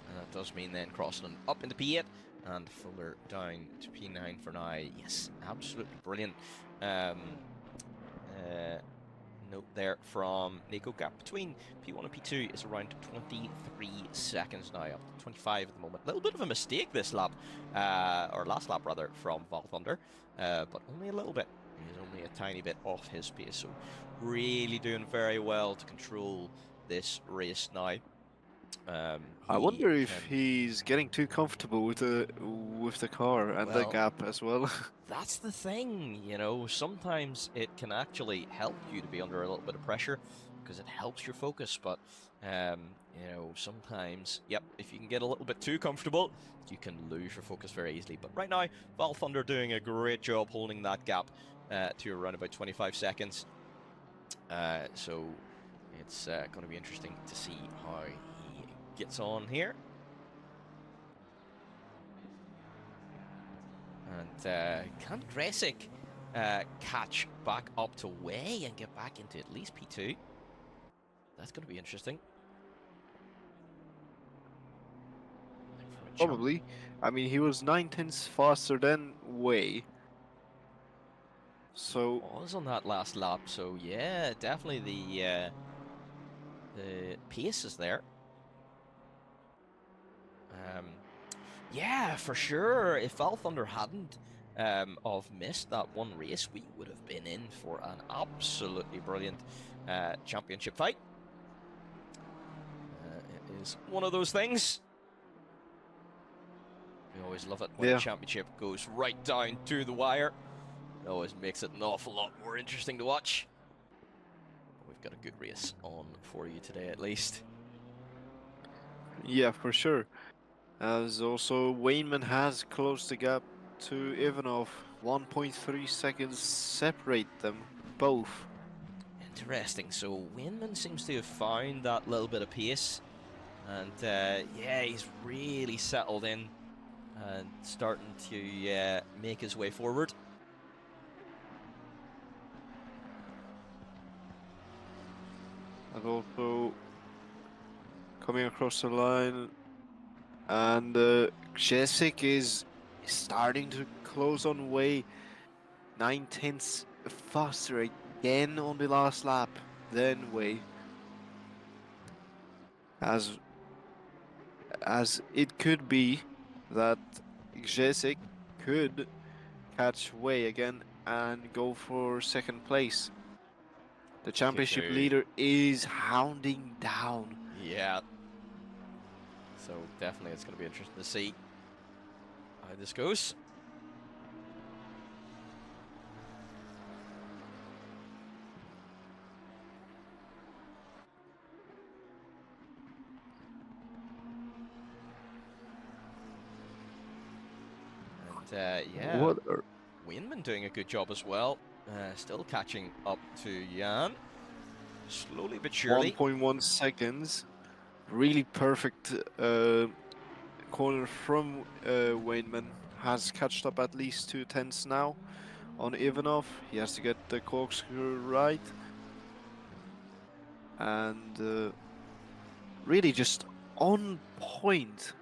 And that does mean then Crossland up into P8 and Fuller down to P9 for now. Yes, absolutely brilliant. Note there from Nico. Gap between P1 and P2 is around 23 seconds now, up to 25 at the moment. A little bit of a mistake this lap, or last lap rather, from Val Thunder, but only a little bit. He's only a tiny bit off his pace, so really doing very well to control this race now. I wonder if he's getting too comfortable with the car and the Well, gap as well. that's the thing, you know, sometimes it can actually help you to be under a little bit of pressure because it helps your focus, but you know, sometimes, yep, if you can get a little bit too comfortable, you can lose your focus very easily. But right now, Val Thunder doing a great job holding that gap to around about 25 seconds. So it's going to be interesting to see how he gets on here. And can Gresic catch back up to Way and get back into at least P2? That's going to be interesting. Probably. I mean, he was 9/10 faster than Way. So Was on that last lap, so yeah, definitely the pace is there. Yeah, for sure. If Val Thunder hadn't of missed that one race, we would have been in for an absolutely brilliant championship fight. It is one of those things. We always love it when the championship goes right down to the wire. It always makes it an awful lot more interesting to watch. We've got a good race on for you today, at least. yeah, for sure. As also, Wayman has closed the gap to Ivanov. 1.3 seconds separate them both. Interesting. So Wayman seems to have found that little bit of pace, and yeah, he's really settled in and starting to make his way forward. And also, coming across the line, and Jessic is starting to close on Way. 9/10 faster again on the last lap than Way. As it could be that Jessic could catch Way again and go for second place. The championship do. leader is hounding down. Yeah. So definitely it's going to be interesting to see how this goes. And yeah, What are Wayneman doing a good job as well. Still catching up to Jan. Slowly but surely. 1.1 seconds. Really perfect corner from Wayneman. Has catched up at least 2/10 now on Ivanov. He has to get the corkscrew right. And really just on point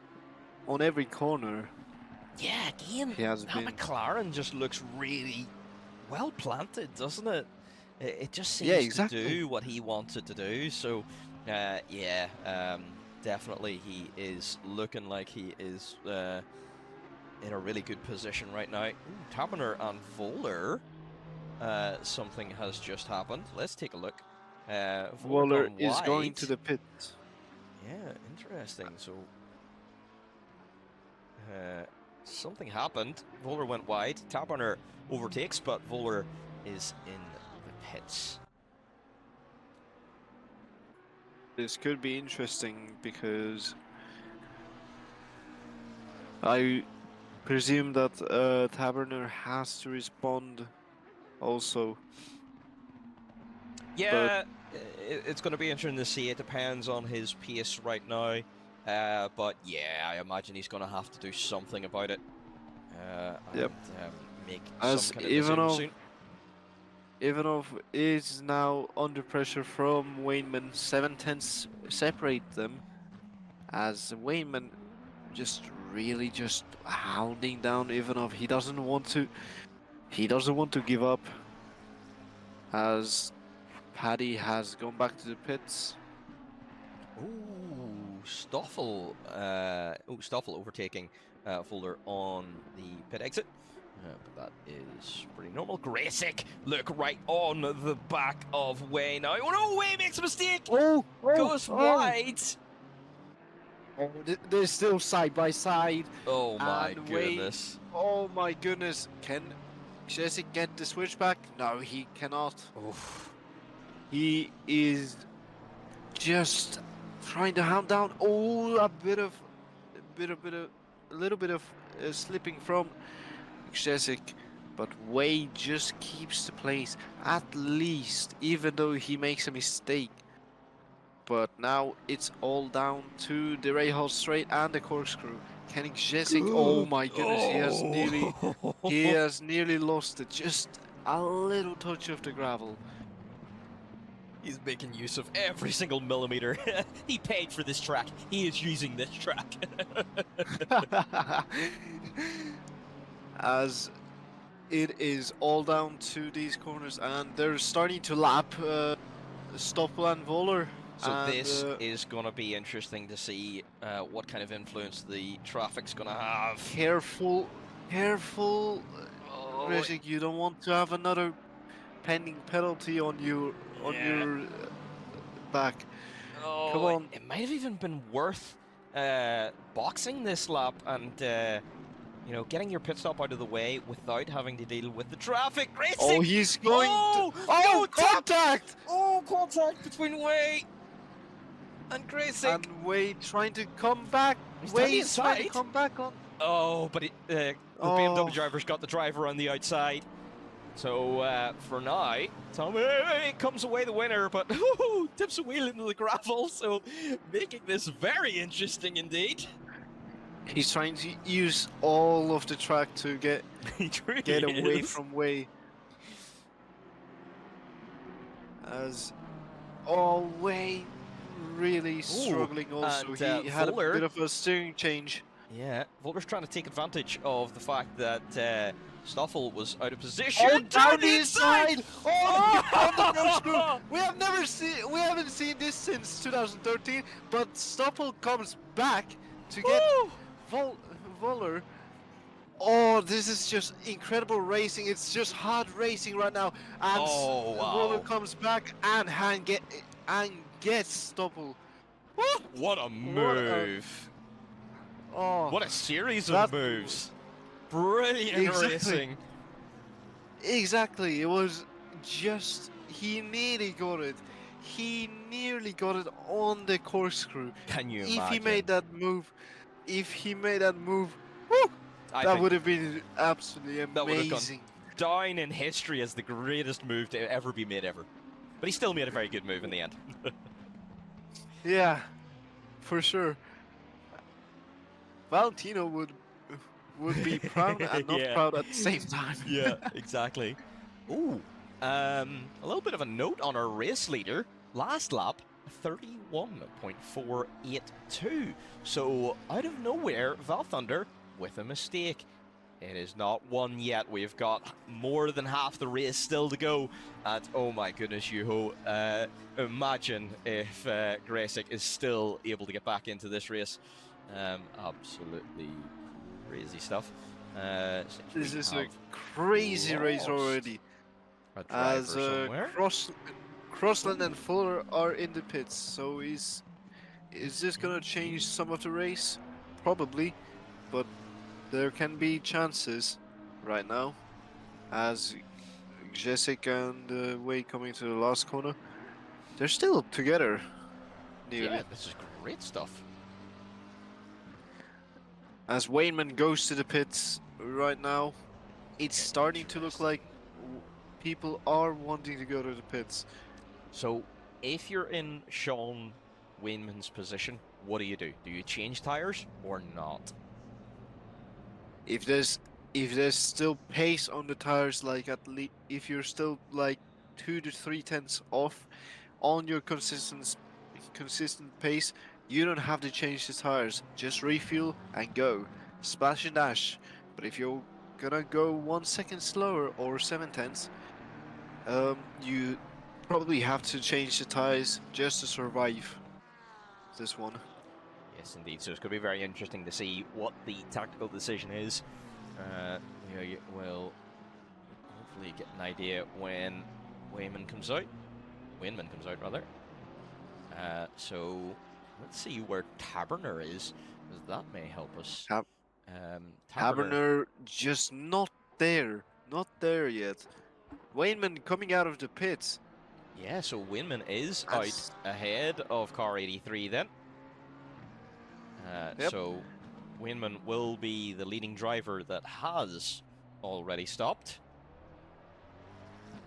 on every corner. Yeah, again, He has that been. McLaren just looks really well planted, doesn't it? It just seems Yeah, to exactly. do what he wanted to do. So, yeah, definitely he is looking like he is in a really good position right now. Ooh, Taberner and Voller, something has just happened. Let's take a look. Waller gone is going wide. to the pit. Yeah, interesting. So, something happened. Voller went wide. Taberner overtakes, but Voller is in the pits. This could be interesting because I presume that Taberner has to respond also. Yeah, it's going to be interesting to see. It depends on his pace right now. But yeah, I imagine he's going to have to do something about it. Yep. And make As some kind of decision soon. Ivanov is now under pressure from Wayneman. 7/10 separate them. As Wayneman just really just hounding down Ivanov. He doesn't want to give up. As Paddy has gone back to the pits. Ooh, Stoffel. Stoffel overtaking Folder on the pit exit. But that is pretty normal. Graysick, look right on the back of Way now. Oh no, Way makes a mistake! Goes wide! They're still side by side. Oh my And Way- goodness. Oh my goodness. Can Jessic get the switchback? No, he cannot. Oof. He is just trying to hound down. Oh, a little bit of slipping from Jessic, but Way just keeps the place at least, even though he makes a mistake. But now it's all down to the Rahal straight and the corkscrew. Can Jessic? Oh my goodness, he has nearly lost it. Just a little touch of the gravel. He's making use of every single millimeter. He paid for this track. He is using this track. As it is all down to these corners, and they're starting to lap Stoppel and Voller. So and, this is going to be interesting to see what kind of influence the traffic's going to have. Careful, Oh, Jessic, you don't want to have another pending penalty on your back. oh, Come on. It might have even been worth boxing this lap and you know, getting your pit stop out of the way without having to deal with the traffic. Racing. Oh, he's going. Oh, Oh, no, contact! Oh, contact between Way and Graysick. And Way trying to come back. He's down the Way's trying to inside. come back on. Oh, but the Oh. BMW driver's got the driver on the outside. So for now, Tommy comes away the winner, but tips a wheel into the gravel, so making this very interesting indeed. He's trying to use all of the track to get He truly get away is. from Way. As Way really struggling also. and, He had a Voller- bit of a steering change. Yeah, Volker's trying to take advantage of the fact that Stoffel was out of position. Oh, down the the inside! Oh, on the nose screw! Oh! We haven't seen this since 2013. But Stoffel comes back to get Voller. Oh, this is just incredible racing. It's just hard racing right now. And Oh, wow. Voller comes back and gets Stoffel. Woo! What a move! Oh, What a series that- of moves! Brilliant Exactly. racing. exactly. It was just he nearly got it. He nearly got it on the corkscrew. Can you If imagine? he made that move, woo, I that think would have been absolutely that would have gone amazing. down in history as the greatest move to ever be made ever. But he still made a very good move in the end. Yeah, for sure. Valentino would be proud and not Yeah. proud at the same time. Yeah, exactly. Ooh, a little bit of a note on our race leader. Last lap, 31.482. So out of nowhere, Val Thunder with a mistake. It is not won yet. We've got more than half the race still to go. And oh my goodness, Yuho, imagine if Gresic is still able to get back into this race. Absolutely crazy stuff. Since This we is a have crazy race lost already. a driver As somewhere. Crossland and Fuller are in the pits, so is this gonna change some of the race? Probably, but there can be chances right now, as Jessica and Wade coming to the last corner. They're still together, nearly. Yeah, this is great stuff. As Wayman goes to the pits right now, it's starting to look like people are wanting to go to the pits. So, if you're in Sean Wainman's position, what do? Do you change tires or not? If there's still pace on the tires, like if you're still like 2 to 3 tenths off on your consistent pace, you don't have to change the tires. Just refuel and go, splash and dash. But if you're gonna go 1 second slower or 7 tenths, you probably have to change the tires just to survive this one. Yes, indeed. So it's going to be very interesting to see what the tactical decision is. We'll hopefully get an idea when Wainman comes out. Wainman comes out, rather. So let's see where Taberner is, because that may help us. Taberner just not there yet. Wainman coming out of the pits. Yeah, so Wainman is out That's- ahead of car 83 then. Yep. So Wainman will be the leading driver that has already stopped.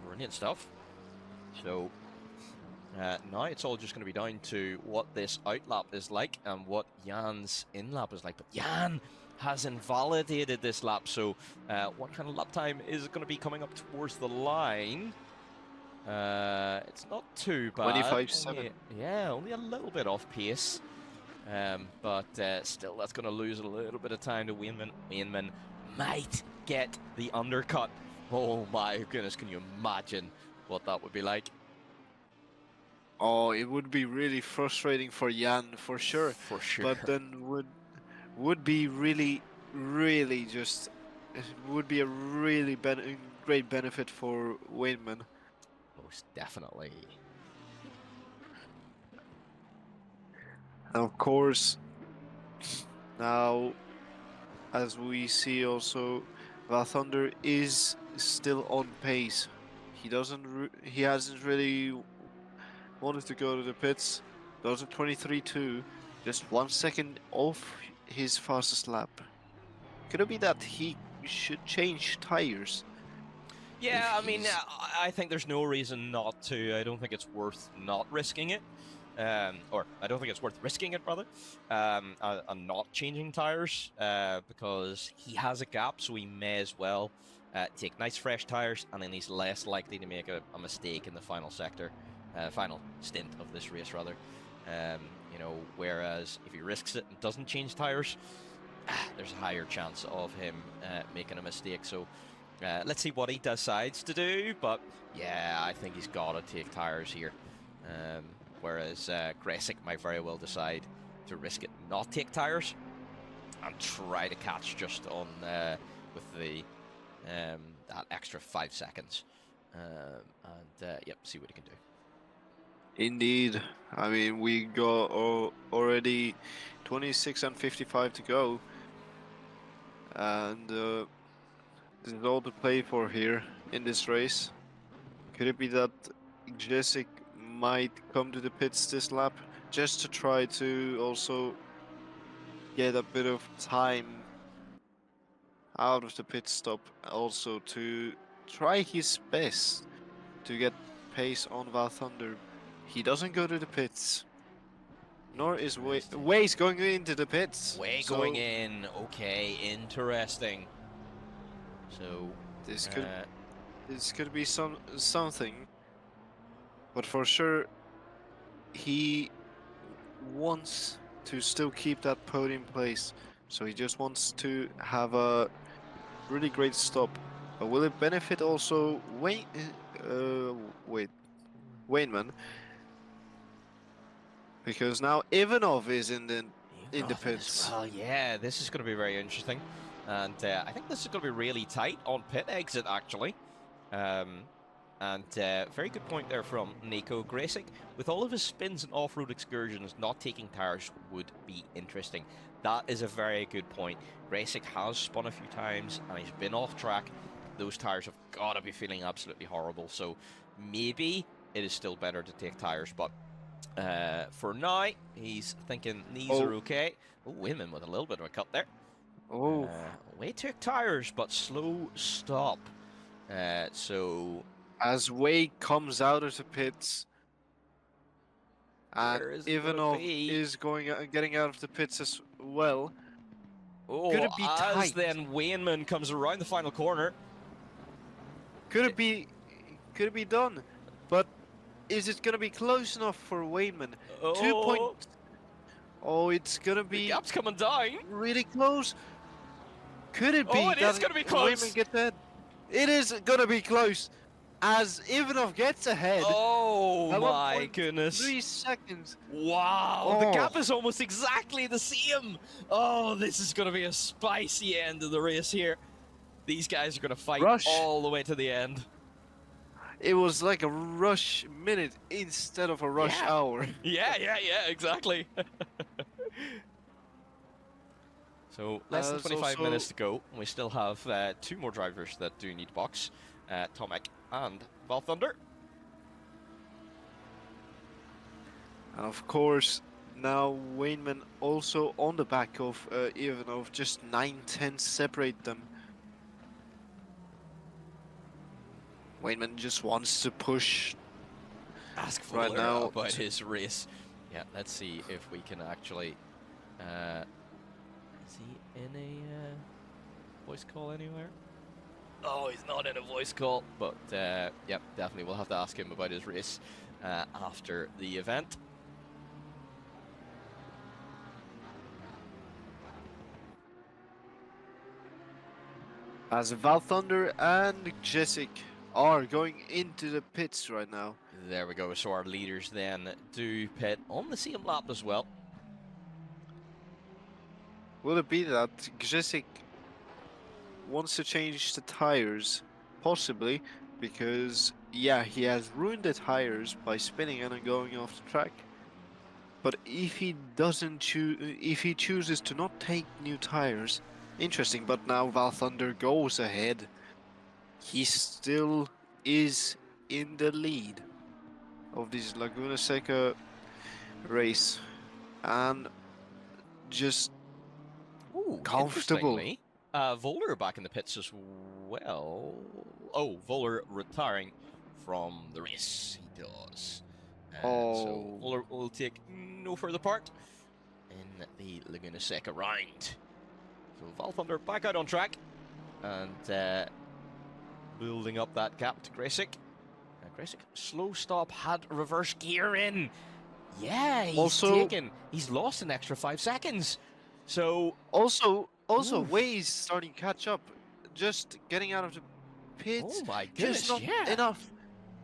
Brilliant stuff. So now it's all just going to be down to what this outlap is like and what Jan's in-lap is like. But Jan has invalidated this lap, so what kind of lap time is going to be coming up towards the line? It's not too bad. 25.7. Yeah, only a little bit off pace. But still, that's going to lose a little bit of time to Wainman. Wainman might get the undercut. Oh my goodness, can you imagine what that would be like? Oh, it would be really frustrating for Jan for sure. For sure. But then would be really just it would be a really great benefit for Wainman. Most definitely. And of course, now as we see also, Vathunder is still on pace. He hasn't really wanted to go to the pits. Those are 23.2, just 1 second off his fastest lap. Could it be that he should change tires? Yeah, If I mean, he's- I think there's no reason not to. I don't think it's worth not risking it. Or I don't think it's worth risking it, rather, and not changing tires, because he has a gap, so he may as well take nice fresh tires, and then he's less likely to make a mistake in the final sector, final stint of this race, rather. You know, whereas if he risks it and doesn't change tires, there's a higher chance of him making a mistake. So let's see what he decides to do. But yeah, I think he's got to take tires here. Whereas Gresick might very well decide to risk it, not take tires, and try to catch just on with the that extra 5 seconds, and yep, see what he can do. Indeed. I mean, we got already 26 and 55 to go. And this is all to play for here in this race. Could it be that Jessic might come to the pits this lap just to try to also get a bit of time out of the pit stop, also to try his best to get pace on Val Thunder? He doesn't go to the pits, nor is Way's going into the pits. Way so going in. Okay, interesting. So this could be something, but for sure he wants to still keep that podium place. So he just wants to have a really great stop. But will it benefit also Wayneman? Because now Ivanov is in the pits. Well, yeah, this is going to be very interesting, and I think this is going to be really tight on pit exit actually. Very good point there from Nico. Gresick, with all of his spins and off-road excursions, not taking tires would be interesting. That is a very good point. Gresick has spun a few times and he's been off track. Those tires have got to be feeling absolutely horrible. So maybe it is still better to take tires, but for now, he's thinking these are okay. Oh, Wayman with a little bit of a cut there. Oh, Way took tires, but slow stop. So as Way comes out of the pits, and Ivanov is getting out of the pits as well. oh, could it be as tight? then Wayman comes around the final corner. Could it be done? But is it gonna be close enough for Wayman? 2 points. Oh, it's gonna The be gap's coming down. really close. Could it be? Oh, it is that gonna be close. Wayman gets ahead? It is gonna be close, as Ivanov gets ahead. Oh At my goodness. 3 seconds. Wow, the Oh. gap is almost exactly the same. Oh, this is going to be a spicy end of the race here. These guys are going to fight Rush. all the way to the end. It was like a rush minute instead of a rush Yeah. hour. Yeah, exactly. So, less than It's 25 also- minutes to go. We still have 2 more drivers that do need box. Tomek and Val Thunder. And of course, now Wayneman also on the back of Ivanov, just 9/10 separate them. Wayneman just wants to push. Ask Right Fuller now- about his race. Yeah, let's see if we can actually... is he in a voice call anywhere? Oh, he's not in a voice call, but yep, definitely we'll have to ask him about his race after the event. As Val Thunder and Jessic are going into the pits right now. There we go, so our leaders then do pit on the same lap as well. Will it be that Jessic wants to change the tires? Possibly, because yeah, he has ruined the tires by spinning and then going off the track. But if he doesn't if he chooses to not take new tires, interesting. But now Val Thunder goes ahead. He still is in the lead of this Laguna Seca race, and just Ooh, comfortable. interestingly, Voller back in the pits as well. Oh, Voller retiring from the race. He does. So Oh. Voller will take no further part in the Laguna Seca round. So Val Thunder back out on track and building up that gap to Gresick. Gresick, slow stop, had reverse gear in. Yeah, he's lost an extra 5 seconds. So Also, Oof. Wei is starting to catch up. Just getting out of the pits. oh my goodness, Just not yeah, enough.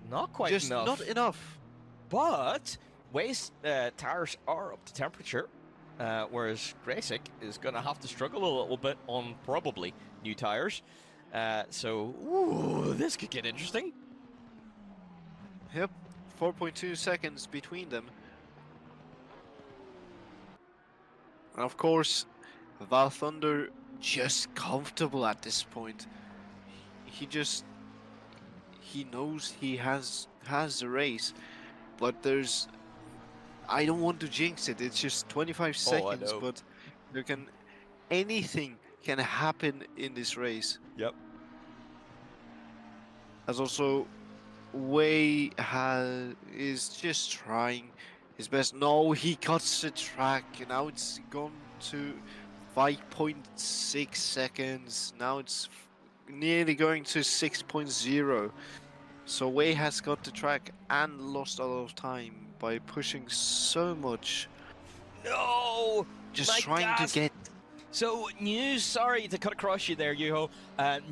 not quite Just enough. not enough. But Wei's tires are up to temperature, whereas Gracek is going to have to struggle a little bit on probably new tires. So, ooh, this could get interesting. Yep. 4.2 seconds between them. And of course, Val Thunder just comfortable at this point. He knows he has the race, but I don't want to jinx it. It's just 25 seconds, know. but anything can happen in this race. Yep. As also, Wei is just trying his best. No, he cuts the track, and now it's gone to 5.6 seconds. Now it's nearly going to 6.0. So Wei has got the track and lost a lot of time by pushing so much. No! Just my trying gas. to get. So, news, sorry to cut across you there, Yuho.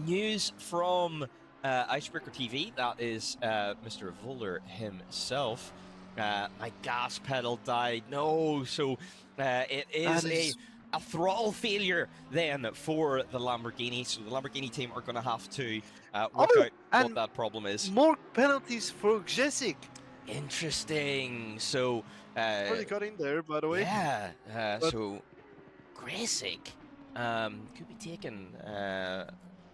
News from Icebreaker TV, that is Mr. Vuller himself. My gas pedal died. No, so it is a throttle failure then for the Lamborghini. So the Lamborghini team are going to have to work out what that problem is. More penalties for Jessic. Interesting. So Already got in there, by the way. yeah. But- So Gracek could be taking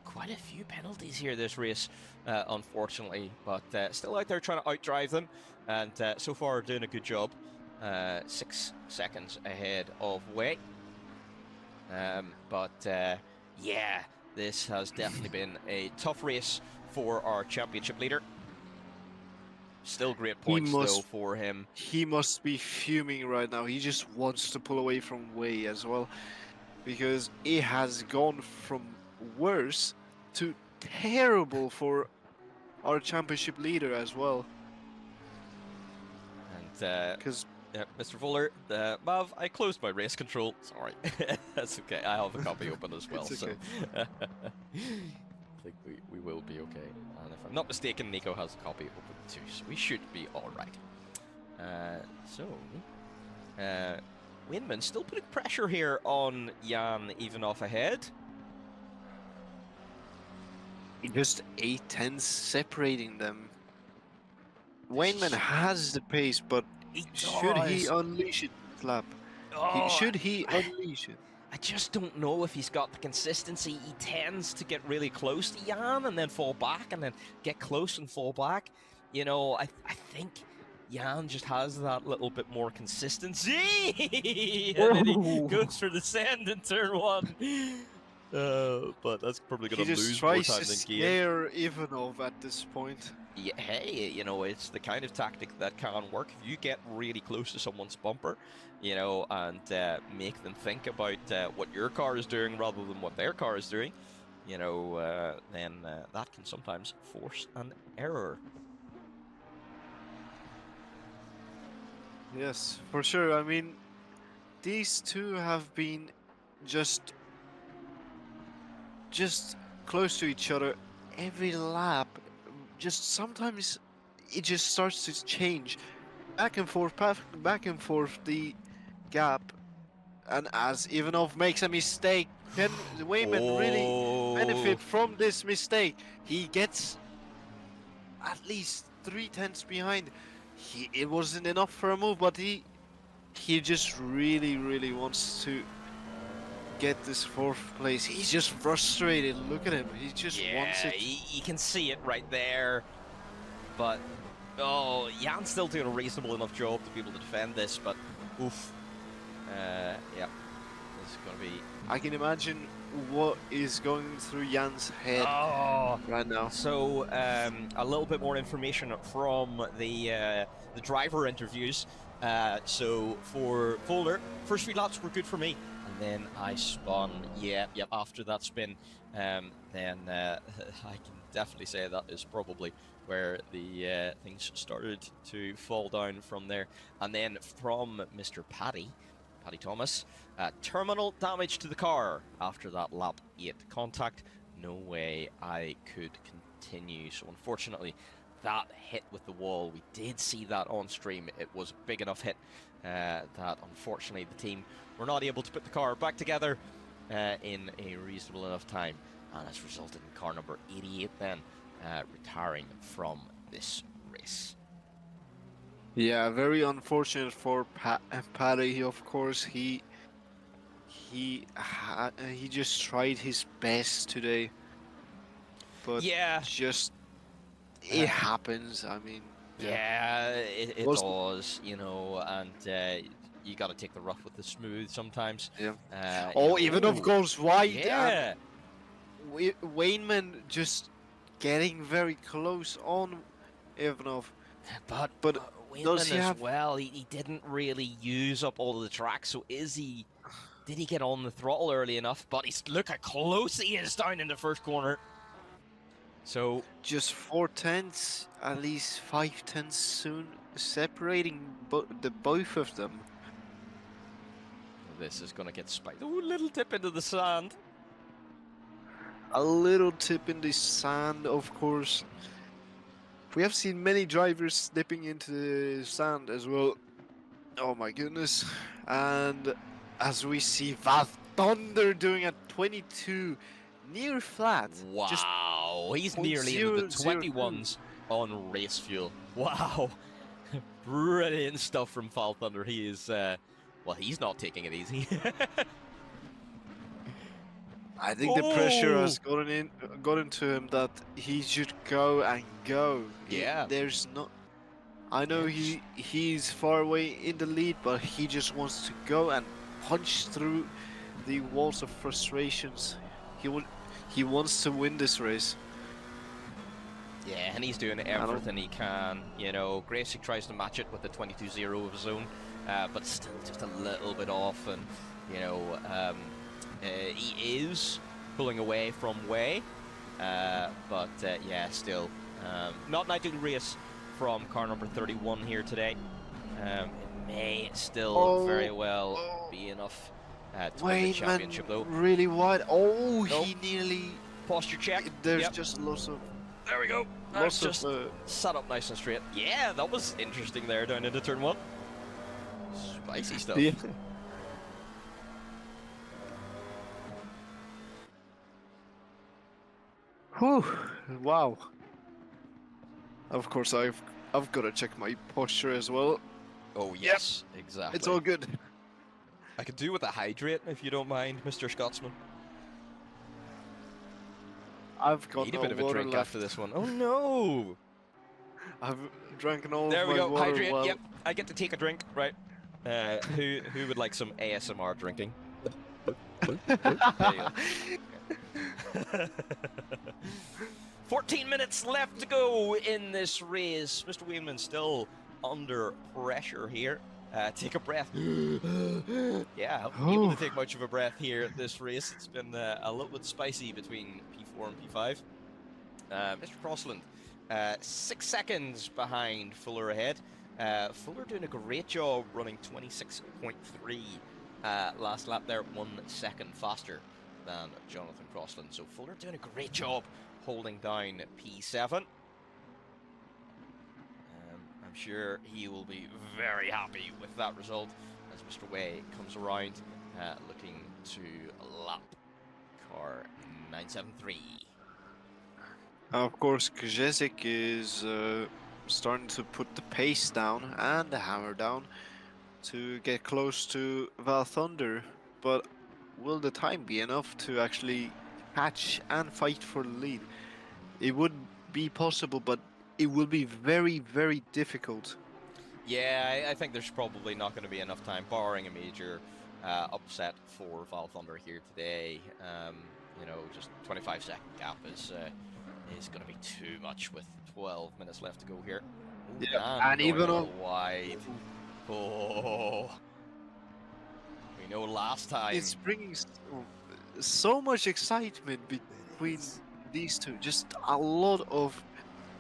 quite a few penalties here this race, unfortunately, but still out there trying to outdrive them, and so far doing a good job. 6 seconds ahead of Wei. But yeah, this has definitely been a tough race for our championship leader. Still great points though for him. He must be fuming right now. He just wants to pull away from Wei as well, because it has gone from worse to terrible for our championship leader as well. And Because Mr. Fuller, Mav, I closed my race control. Sorry, that's okay. I have a copy open as well, It's so okay. I think we will be okay. And if I'm not mistaken, Nico has a copy open too, so we should be all right. Windman still putting pressure here on Jan, even off ahead. just 8 tenths separating them. Wayneman has the pace, but should he unleash it, Flap? Should he unleash it? I just don't know if he's got the consistency. He tends to get really close to Jan and then fall back and then get close and fall back. You know, I think Jan just has that little bit more consistency. And then he goes for the send in turn 1. But that's probably going to lose more time He just tries than to gain. scare Ivanov at this point. Yeah, hey, you know, it's the kind of tactic that can work. If you get really close to someone's bumper, you know, and make them think about what your car is doing rather than what their car is doing, you know, then that can sometimes force an error. Yes, for sure. I mean, these two have been just close to each other every lap. Just sometimes it just starts to change, back and forth the gap, and as Ivanov makes a mistake, can Wayman really benefit from this mistake? He gets at least 3 tenths behind. It wasn't enough for a move, but he just really wants to get this 4th place. He's just frustrated. Look at him. He just wants it. You can see it right there. But Jan's still doing a reasonable enough job to be able to defend this. But oof, yeah, this is gonna be. I can imagine what is going through Jan's head right now. So a little bit more information from the driver interviews. So for Folder, first 3 laps were good for me. then I spun. Yep. After that spin, then I can definitely say that is probably where the things started to fall down from there. And then from Mr. Paddy Thomas, terminal damage to the car after that lap 8 contact. No way I could continue. So unfortunately, that hit with the wall, we did see that on stream. It was a big enough hit that unfortunately the team were not able to put the car back together in a reasonable enough time, and has resulted in car number 88 then retiring from this race. Yeah, very unfortunate for Paddy. Of course, he just tried his best today, but Yeah, just it happens. I mean, yeah, it Was- does, you know, and you got to take the rough with the smooth sometimes. Yeah. You Oh, know, Ivanov goes wide. yeah. And Wainman just getting very close on Ivanov. But But Wayman does he as have- well, he didn't really use up all of the track, so did he get on the throttle early enough? But look how close he is down in the first corner. So, Just 4 tenths, at least 5 tenths soon, separating the both of them. this is going to get spiked. Oh, little tip into the sand. A little tip in the sand, of course. We have seen many drivers slipping into the sand as well. Oh my goodness. And as we see Val Thunder doing a 22 near flat. Just Wow, he's nearly into the 0.002. 21s on race fuel. Wow, brilliant stuff from Val Thunder. He is, well, he's not taking it easy. I think the pressure has Oh! gotten to him that he should go and go. Yeah. There's not. I know he's far away in the lead, but he just wants to go and punch through the walls of frustrations. He wants to win this race. Yeah, and he's doing everything he can. You know, Gracie tries to match it with the 22-0 of his own, but still just a little bit off. And you know, he is pulling away from Way, but yeah, still not an ideal race from car number 31 here today. It may still very well be enough to win the championship, though. Really wide. Oh, Nope. he nearly. Posture check. There's Yep. just lots of. There we go. Lots That's just of. sat up nice and straight. Yeah, that was interesting there down into turn 1. Spicy stuff. Yeah. Whew. Wow. Of course, I've got to check my posture as well. Oh yes, exactly. It's all good. I could do with a hydrate if you don't mind, Mr. Scotsman. I've got Need no a bit of a water drink left. after this one. Oh no! I've drank all There of we my go. water. Hydrate. while- Yep. I get to take a drink. Right. Who would like some ASMR drinking? There you go. 14 minutes left to go in this race. Mr. Wheelman still under pressure here. Take a breath. Yeah, I haven't been able to take much of a breath here at this race. It's been a little bit spicy between P4 and P5. Mr. Crossland, 6 seconds behind Fuller ahead. Fuller doing a great job running 26.3 last lap there, 1 second faster than Jonathan Crossland. So Fuller doing a great job holding down P7. I'm sure he will be very happy with that result as Mr. Way comes around looking to lap car 973. Of course, Kjesic is starting to put the pace down and the hammer down to get close to Val Thunder, but will the time be enough to actually catch and fight for the lead? It would be possible, but it will be very, very difficult. Yeah, I think there's probably not going to be enough time, barring a major upset for Val Thunder here today. You know, just 25-second gap is going to be too much with 12 minutes left to go here. Ooh, Yeah, and going even a on little wide. Oh, We know last time. It's bringing so much excitement between these two. Just a lot of,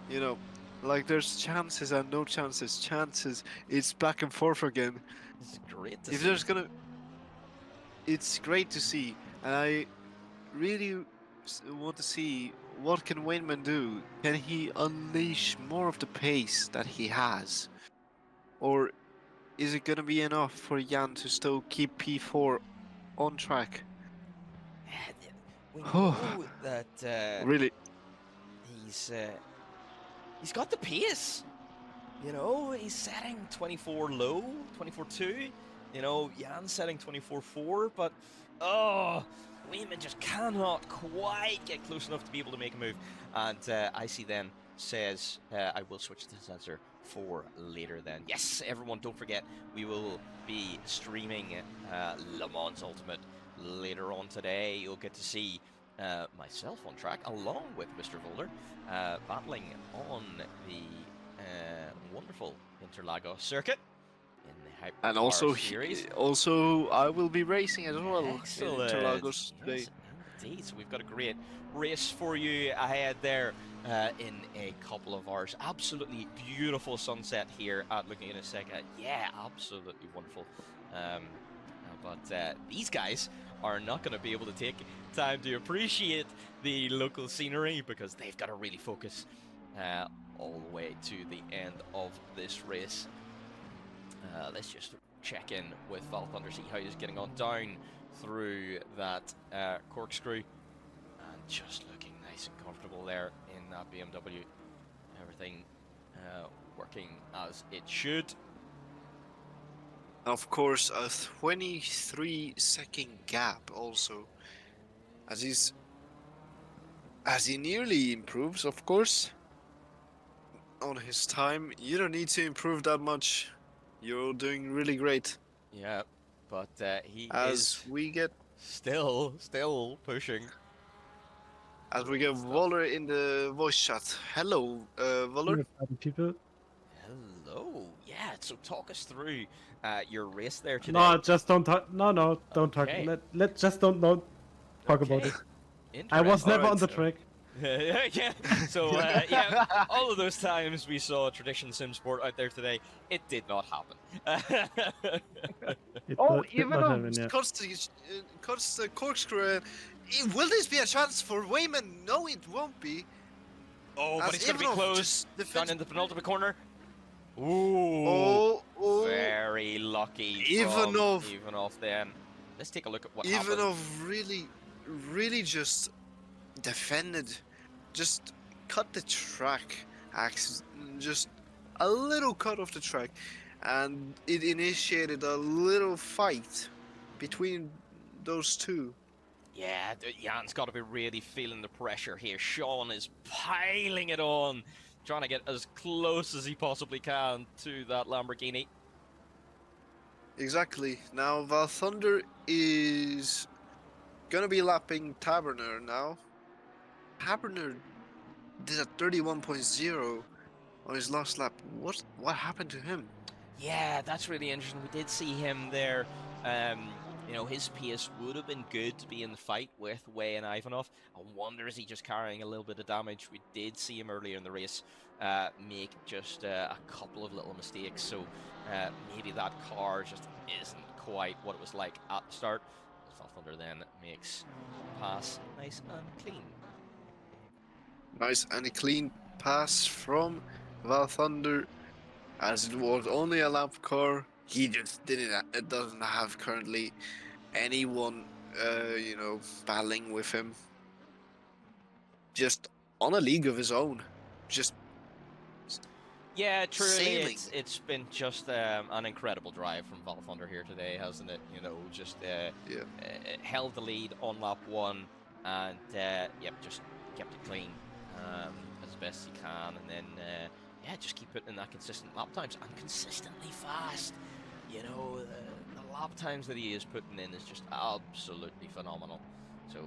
you know, like there's chances and no chances. Chances. It's back and forth again. It's great to If see. there's gonna, it's great to see, and I really want to see what can Wayman do. Can he unleash more of the pace that he has, or is it gonna be enough for Jan to still keep P4 on track? We know that Really? he's got the pace. You know, he's setting 24 low, 24.2. You know, Jan's setting 24.4, but Wayman just cannot quite get close enough to be able to make a move. And IC then says, I will switch to the sensor for later then. Yes, everyone, don't forget, we will be streaming Le Mans Ultimate later on today. You'll get to see myself on track, along with Mr. Volder, battling on the wonderful Interlagos circuit in the Hyper And also, series. also I will be racing as well in Excellent. Interlagos today. Yes, indeed. So we've got a great race for you ahead there in a couple of hours. Absolutely beautiful sunset here at Laguna Seca. Yeah, absolutely wonderful. But these guys are not going to be able to take time to appreciate the local scenery because they've got to really focus all the way to the end of this race. Let's just check in with Val Thunder, see how he's getting on down through that corkscrew, and just looking nice and comfortable there in that BMW. Everything working as it should. Of course, a 23-second gap also, as he nearly improves. Of course, on his time, you don't need to improve that much. You're doing really great. Yeah, but he As is we get still pushing. Voller in the voice chat. Hello, Voller. People. Hello. Yeah. So talk us through your race there today. No, just don't talk. No, don't Okay. talk. Let just don't talk about it. I was never on the track. Yeah. So yeah, all of those times we saw Tradition Sim Sport out there today, it did not happen. Did not happen, yeah. Cuts the corkscrew. Will this be a chance for Wayman? No, it won't be. Oh, but As he's going to be Ivanov close. just Down in the penultimate corner. Ooh. Oh. Very lucky. Ivanov. Ivanov then. Let's take a look at what happened. Ivanov really just defended, just cut the track, just a little cut off the track, and it initiated a little fight between those two. Yeah, Jan's got to be really feeling the pressure here. Sean is piling it on, trying to get as close as he possibly can to that Lamborghini. Exactly. Now Val Thunder is gonna be lapping Taberner now. Taberner did a 31.0 on his last lap. What happened to him? Yeah, that's really interesting. We did see him there. You know, his pace would have been good to be in the fight with Way and Ivanov. I wonder, is he just carrying a little bit of damage? We did see him earlier in the race make just a couple of little mistakes. So maybe that car just isn't quite what it was like at the start. Val Thunder then makes pass nice and clean. Nice and a clean pass from Val Thunder, as it was only a lap car. He just it doesn't have currently anyone, battling with him. Just on a league of his own. Just Yeah, truly, sailing. it's been just an incredible drive from Val Thunder here today, hasn't it? You know, just held the lead on lap 1, and just kept it clean as best he can, and then just keep putting in that consistent lap times and consistently fast. You know, the lap times that he is putting in is just absolutely phenomenal. So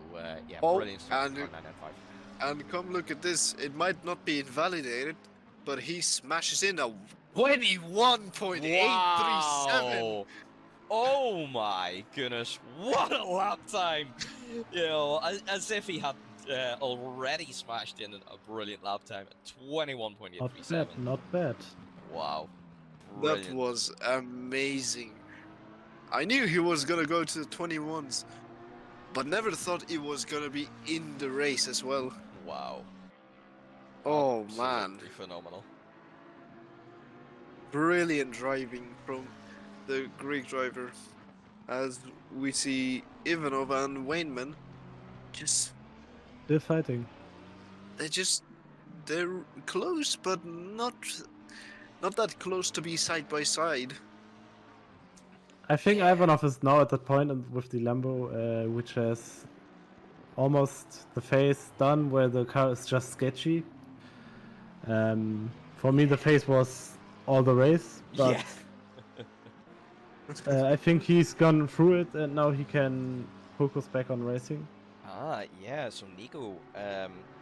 brilliant stuff from car 995. And come look at this. It might not be invalidated, but he smashes in a 21.837. Wow. Oh my goodness, what a lap time! You know, as if he had already smashed in a brilliant lap time at 21.837. Not bad, not bad. Wow, That brilliant. was amazing. I knew he was gonna go to the 21s, but never thought he was gonna be in the race as well. Wow. Oh man, Absolutely phenomenal. brilliant driving from the Greek driver. As we see Ivanov and Wayneman, just They're fighting. they're close, but not that close to be side by side. I think Ivanov is now at that point with the Lambo, which has almost the phase done where the car is just sketchy. For me, the phase was all the race, but I think he's gone through it and now he can focus back on racing. Yeah, so Nico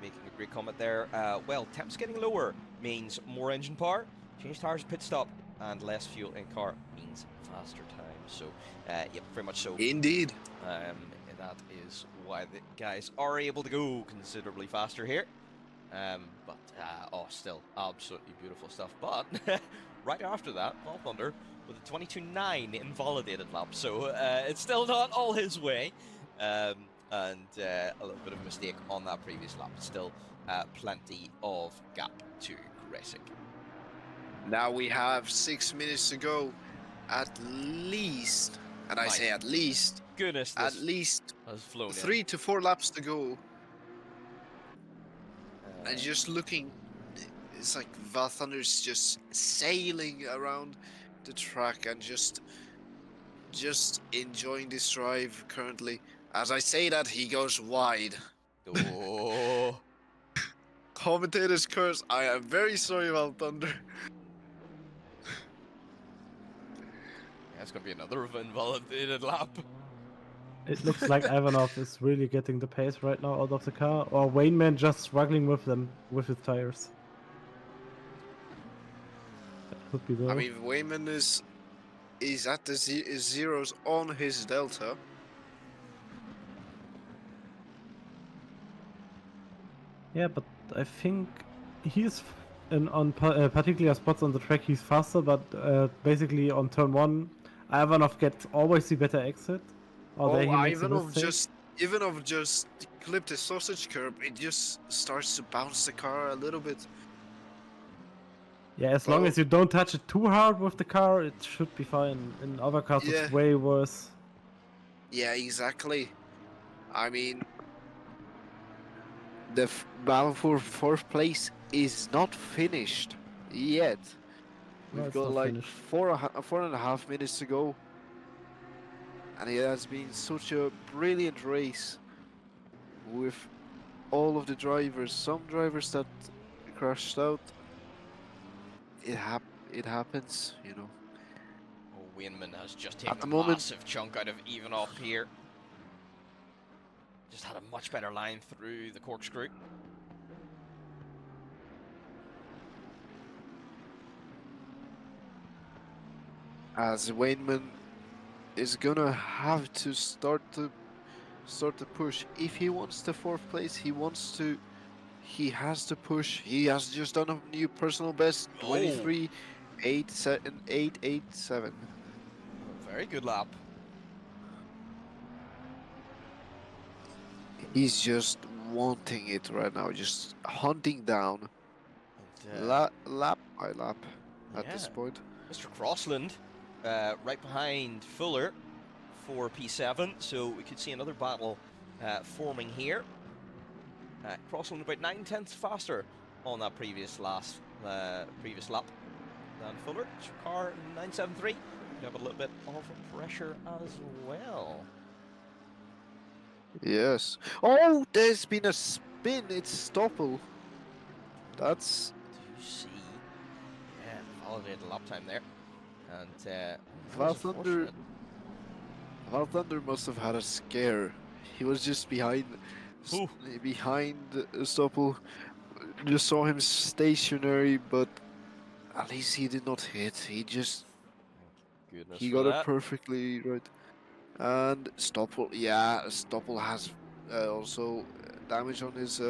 making a great comment there. Well, temps getting lower means more engine power, change tires, pit stop, and less fuel in car means faster time. So, yep, very much so. Indeed. That is why the guys are able to go considerably faster here. But, still absolutely beautiful stuff. But, right after that, Paul Thunder with a 22.9 invalidated lap. So, it's still not all his way. And a little bit of a mistake on that previous lap. Still, plenty of gap to Racing. Now we have 6 minutes to go, at least, and I say at least, Goodness, at least has flown 3 to 4 laps to go. And just looking, it's like Val Thunder's just sailing around the track and just enjoying this drive currently. As I say that, he goes wide. Oh. Commentator's curse. I am very sorry, Val Thunder. That's going to be another invalidated lap. It looks like Ivanov is really getting the pace right now out of the car, or Wayneman just struggling with them, with his tires. That could be the... I mean, Wayman is at the zeros on his delta. Yeah, but I think he's on particular spots on the track he's faster, but basically on turn 1, Ivanov gets always the better exit. Or there he makes a mistake. Ivanov just clipped a sausage curb. It just starts to bounce the car a little bit. Yeah, as long as you don't touch it too hard with the car, it should be fine. In other cars, it's way worse. Yeah, exactly. I mean, the battle for 4th place is not finished yet. We've got like 4.5 minutes to go. And it has been such a brilliant race with all of the drivers. Some drivers that crashed out. It happens, you know. Oh, Wayneman has just taken a massive chunk out of Ivanov here. Just had a much better line through the corkscrew. As Wayneman is gonna have to start the push if he wants the 4th place. He has to push. He has just done a new personal best, 23.887. Very good lap. He's just wanting it right now, just hunting down lap by lap at this point. Mr. Crossland right behind Fuller for P7, so we could see another battle forming here. Crossland about 9/10 faster on that previous lap than Fuller. Car 973. We have a little bit of pressure as well. Yes. Oh, there's been a spin. It's Stoppel. That's. Do you see? Yeah, validated lap time there. And Val Thunder must have had a scare. He was just behind Stoppel. Just saw him stationary, but at least he did not hit. He just Goodness He for got it that. perfectly right. And Stoppel, yeah, Stoppel has also damage on his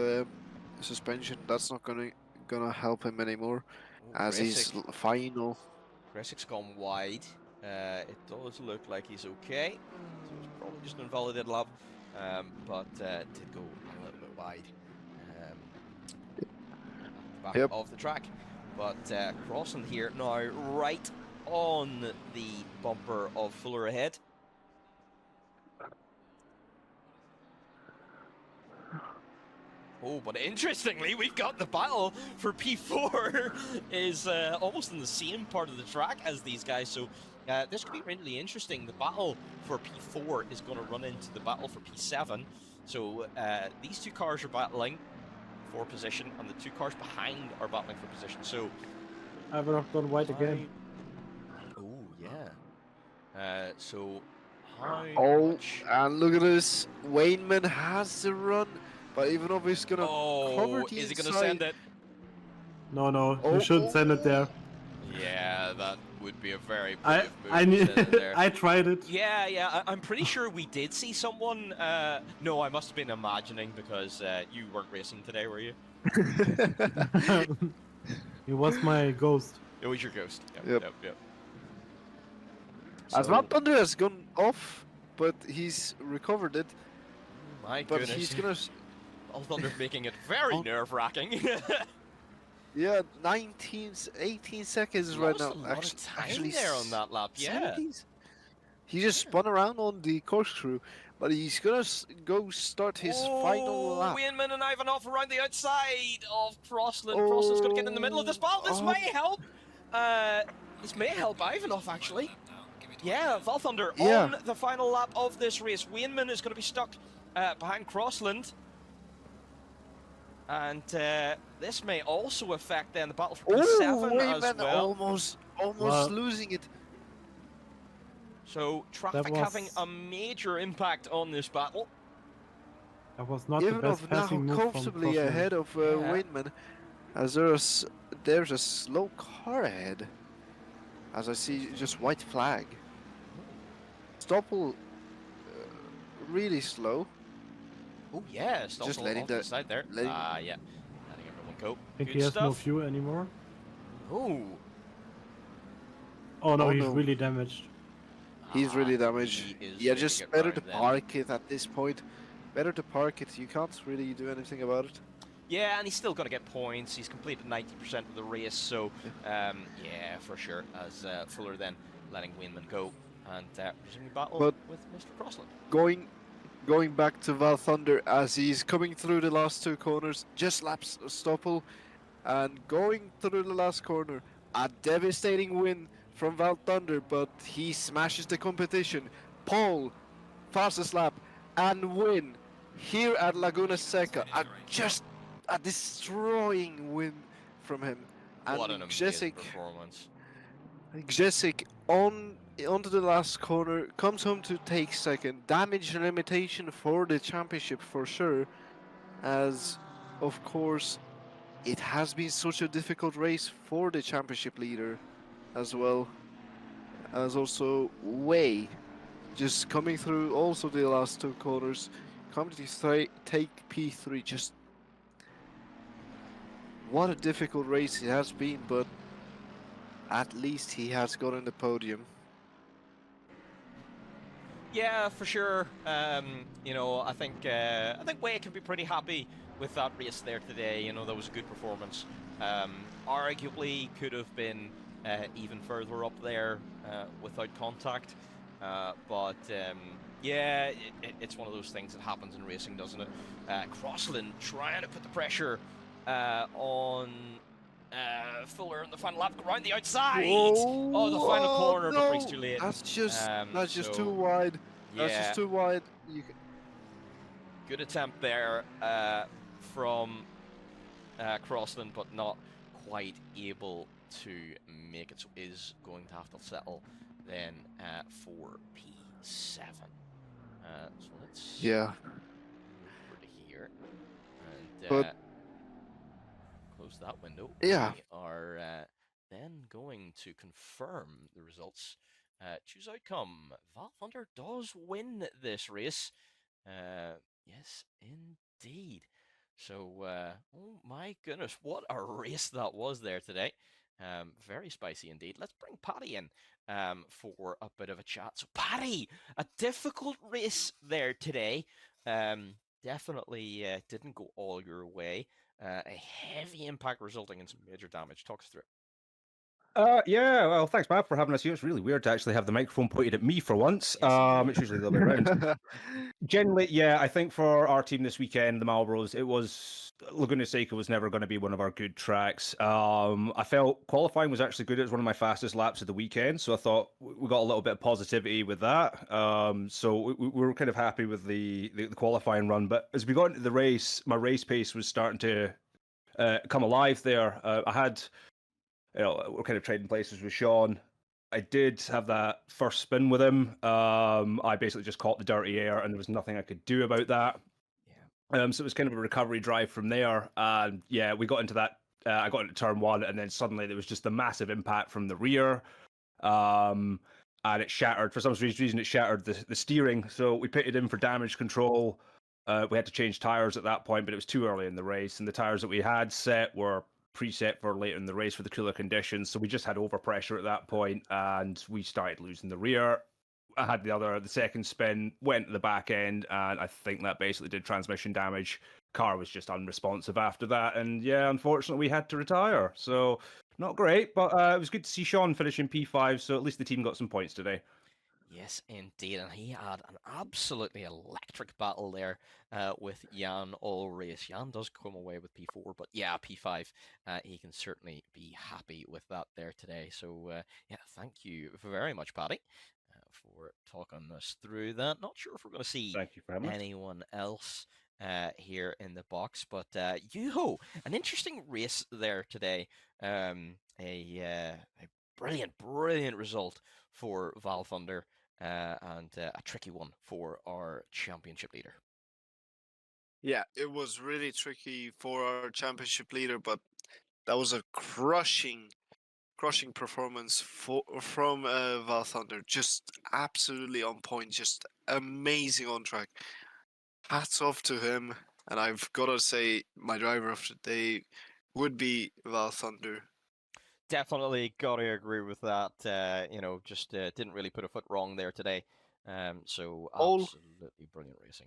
suspension. That's not gonna help him anymore, Oh, as his final. Gressik's gone wide. It does look like he's okay. So it's probably just an invalidated lap, but did go a little bit wide at the back Yep. of the track. But Crossland here now, right on the bumper of Fuller ahead. Oh, but interestingly, we've got the battle for P4 is almost in the same part of the track as these guys, so this could be really interesting. The battle for P4 is going to run into the battle for P7, so these two cars are battling for position, and the two cars behind are battling for position, so... I've not gone white again. Oh, yeah. So, how Oh, much... and look at this. Wainman has the run, but Ivanov is gonna cover Oh, the is he going to inside. send it? No, Oh, you shouldn't send it there. Yeah, that would be a very I brave move to send it there. I tried it. Yeah, I'm pretty sure we did see someone. No, I must have been imagining because you weren't racing today, were you? It was my ghost. It was your ghost. Yep. Yep. As So, Van Thunder has gone off, but he's recovered it. my But goodness, he's gonna, All Thunder's making it very Oh. nerve-wracking. yeah, 18 seconds right Lost now. a lot of time Actually, there on that lap. Yeah. 70s. He just spun around on the corkscrew, but he's gonna go start his final lap. Wainman and Ivanov around the outside of Crossland. Crossland's going to get in the middle of this battle. This may help. This may help Ivanov, actually. Yeah, Valthunder Yeah. on the final lap of this race. Wainman is going to be stuck behind Crossland. And this may also affect then the battle for P7 as Wainman well. almost Well- losing it. So traffic was- having a major impact on this battle. That was not the best Ivanov now passing move from comfortably Crossland. ahead of Yeah. Wainman, as there's a slow car ahead. As I see just white flag. Stoppel really slow. Oh yeah, stop Just off letting to the the- side there. letting- Yeah, letting everyone go. I think Good he has no stuff. fuel anymore. Oh, Oh no, Oh, he's no. really damaged. He's really he damaged. is Yeah, making just it better round to then. park it at this point. Better to park it. You can't really do anything about it. Yeah, and he's still going to get points. He's completed 90% of the race, so yeah, for sure. As Fuller then letting Wainman go and resuming battle But- with Mr. Crossland. Going back to Val Thunder as he's coming through the last two corners, just laps Stoppel, and going through the last corner, a devastating win from Val Thunder, but he smashes the competition. Pole, fastest lap, and win here at Laguna Seca. Just a destroying win from him. And What an amazing Gjesik performance. onto the last corner, comes home to take second. Damage limitation for the championship for sure, as of course it has been such a difficult race for the championship leader as well, as also Way just coming through also the last two corners, coming to take P3. Just what a difficult race it has been, but at least he has gotten the podium. Yeah, for sure. You know, I think Way can be pretty happy with that race there today. You know, that was a good performance. Arguably could have been even further up there without contact. But yeah, it's one of those things that happens in racing, doesn't it? Crossland trying to put the pressure on Fuller in the final lap around the outside. Oh, the final corner, but brings too late. That's just So, too wide. That's Yeah, just too wide. good attempt there from Crossland, but not quite able to make it. So is going to have to settle then for P7. So let's Yeah. move over to here and But- close that window. Yeah. We are then going to confirm the results choose outcome. Valfunder does win this race. Yes, indeed. So, oh my goodness, what a race that was there today. Very spicy indeed. Let's bring Paddy in for a bit of a chat. So, Paddy, a difficult race there today. Definitely didn't go all your way. A heavy impact resulting in some major damage. Talk us through it. Yeah, well, thanks, Matt, for having us here. It's really weird to actually have the microphone pointed at me for once. Yes, indeed. It's usually the other way around. Generally, yeah, I think for our team this weekend, the Marlboros, it was Laguna Seca was never going to be one of our good tracks. I felt qualifying was actually good. It was one of my fastest laps of the weekend, so I thought we got a little bit of positivity with that. So we were kind of happy with the qualifying run. But as we got into the race, my race pace was starting to come alive there. I had. We're kind of trading places with Sean. I did have that first spin with him. I basically just caught the dirty air, and there was nothing I could do about that. Yeah. So it was kind of a recovery drive from there. And yeah, we got into that. I got into turn one, and then suddenly there was just a massive impact from the rear. And it shattered. For some reason, it shattered the steering. So we pitted in for damage control. We had to change tires at that point, but it was too early in the race. And the tires that we had set were preset for later in the race for the cooler conditions, so we just had overpressure at that point, and we started losing the rear. I had the second spin, went to the back end, and I think that basically did transmission damage. Car was just unresponsive after that, and yeah, unfortunately we had to retire. So not great, but it was good to see Sean finishing P5, so at least the team got some points today. Yes, indeed, and he had an absolutely electric battle there with Jan all race. Jan does come away with P4, but yeah, P5, he can certainly be happy with that there today. So yeah, thank you very much, Paddy, for talking us through that. Not sure if we're going to see Thank you for having us. anyone else here in the box, but Yuho, an interesting race there today. A brilliant result for Valfunder. And a tricky one for our championship leader. Yeah, it was really tricky for our championship leader, but that was a crushing performance from Val Thunder. Just absolutely on point, just amazing on track. Hats off to him, and I've got to say, my driver of the day would be Val Thunder. Definitely got to agree with that. Just didn't really put a foot wrong there today. So absolutely brilliant racing.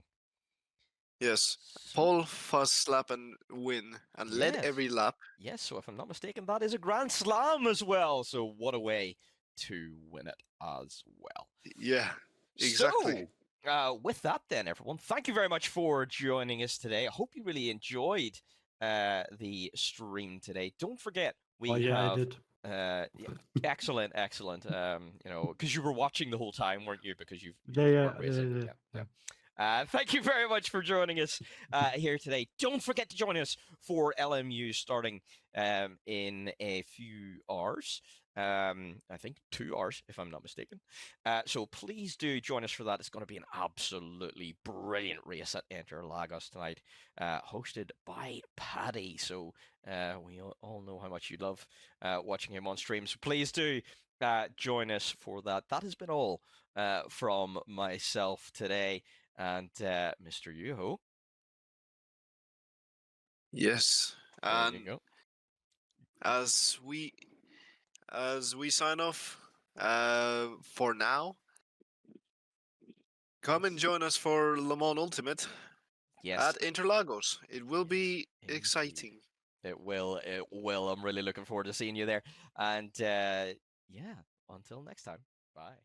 Yes, pole, fast lap, and win, and led every lap. Yes, so if I'm not mistaken, that is a Grand Slam as well. So what a way to win it as well. Yeah, exactly. So, with that then, everyone, thank you very much for joining us today. I hope you really enjoyed the stream today. Don't forget, I did. Excellent. Because you were watching the whole time, weren't you? Because you've Yeah. thank you very much for joining us here today. Don't forget to join us for LMU starting in a few hours. I think 2 hours, if I'm not mistaken. So please do join us for that. It's going to be an absolutely brilliant race at Interlagos tonight, hosted by Paddy. So we all know how much you love watching him on stream. So please do join us for that. That has been all from myself today. And Mr. Yuho. Yes, There you go. As we sign off for now, come and join us for Le Mans Ultimate at Interlagos. It will be exciting. It will. I'm really looking forward to seeing you there. And yeah, until next time. Bye.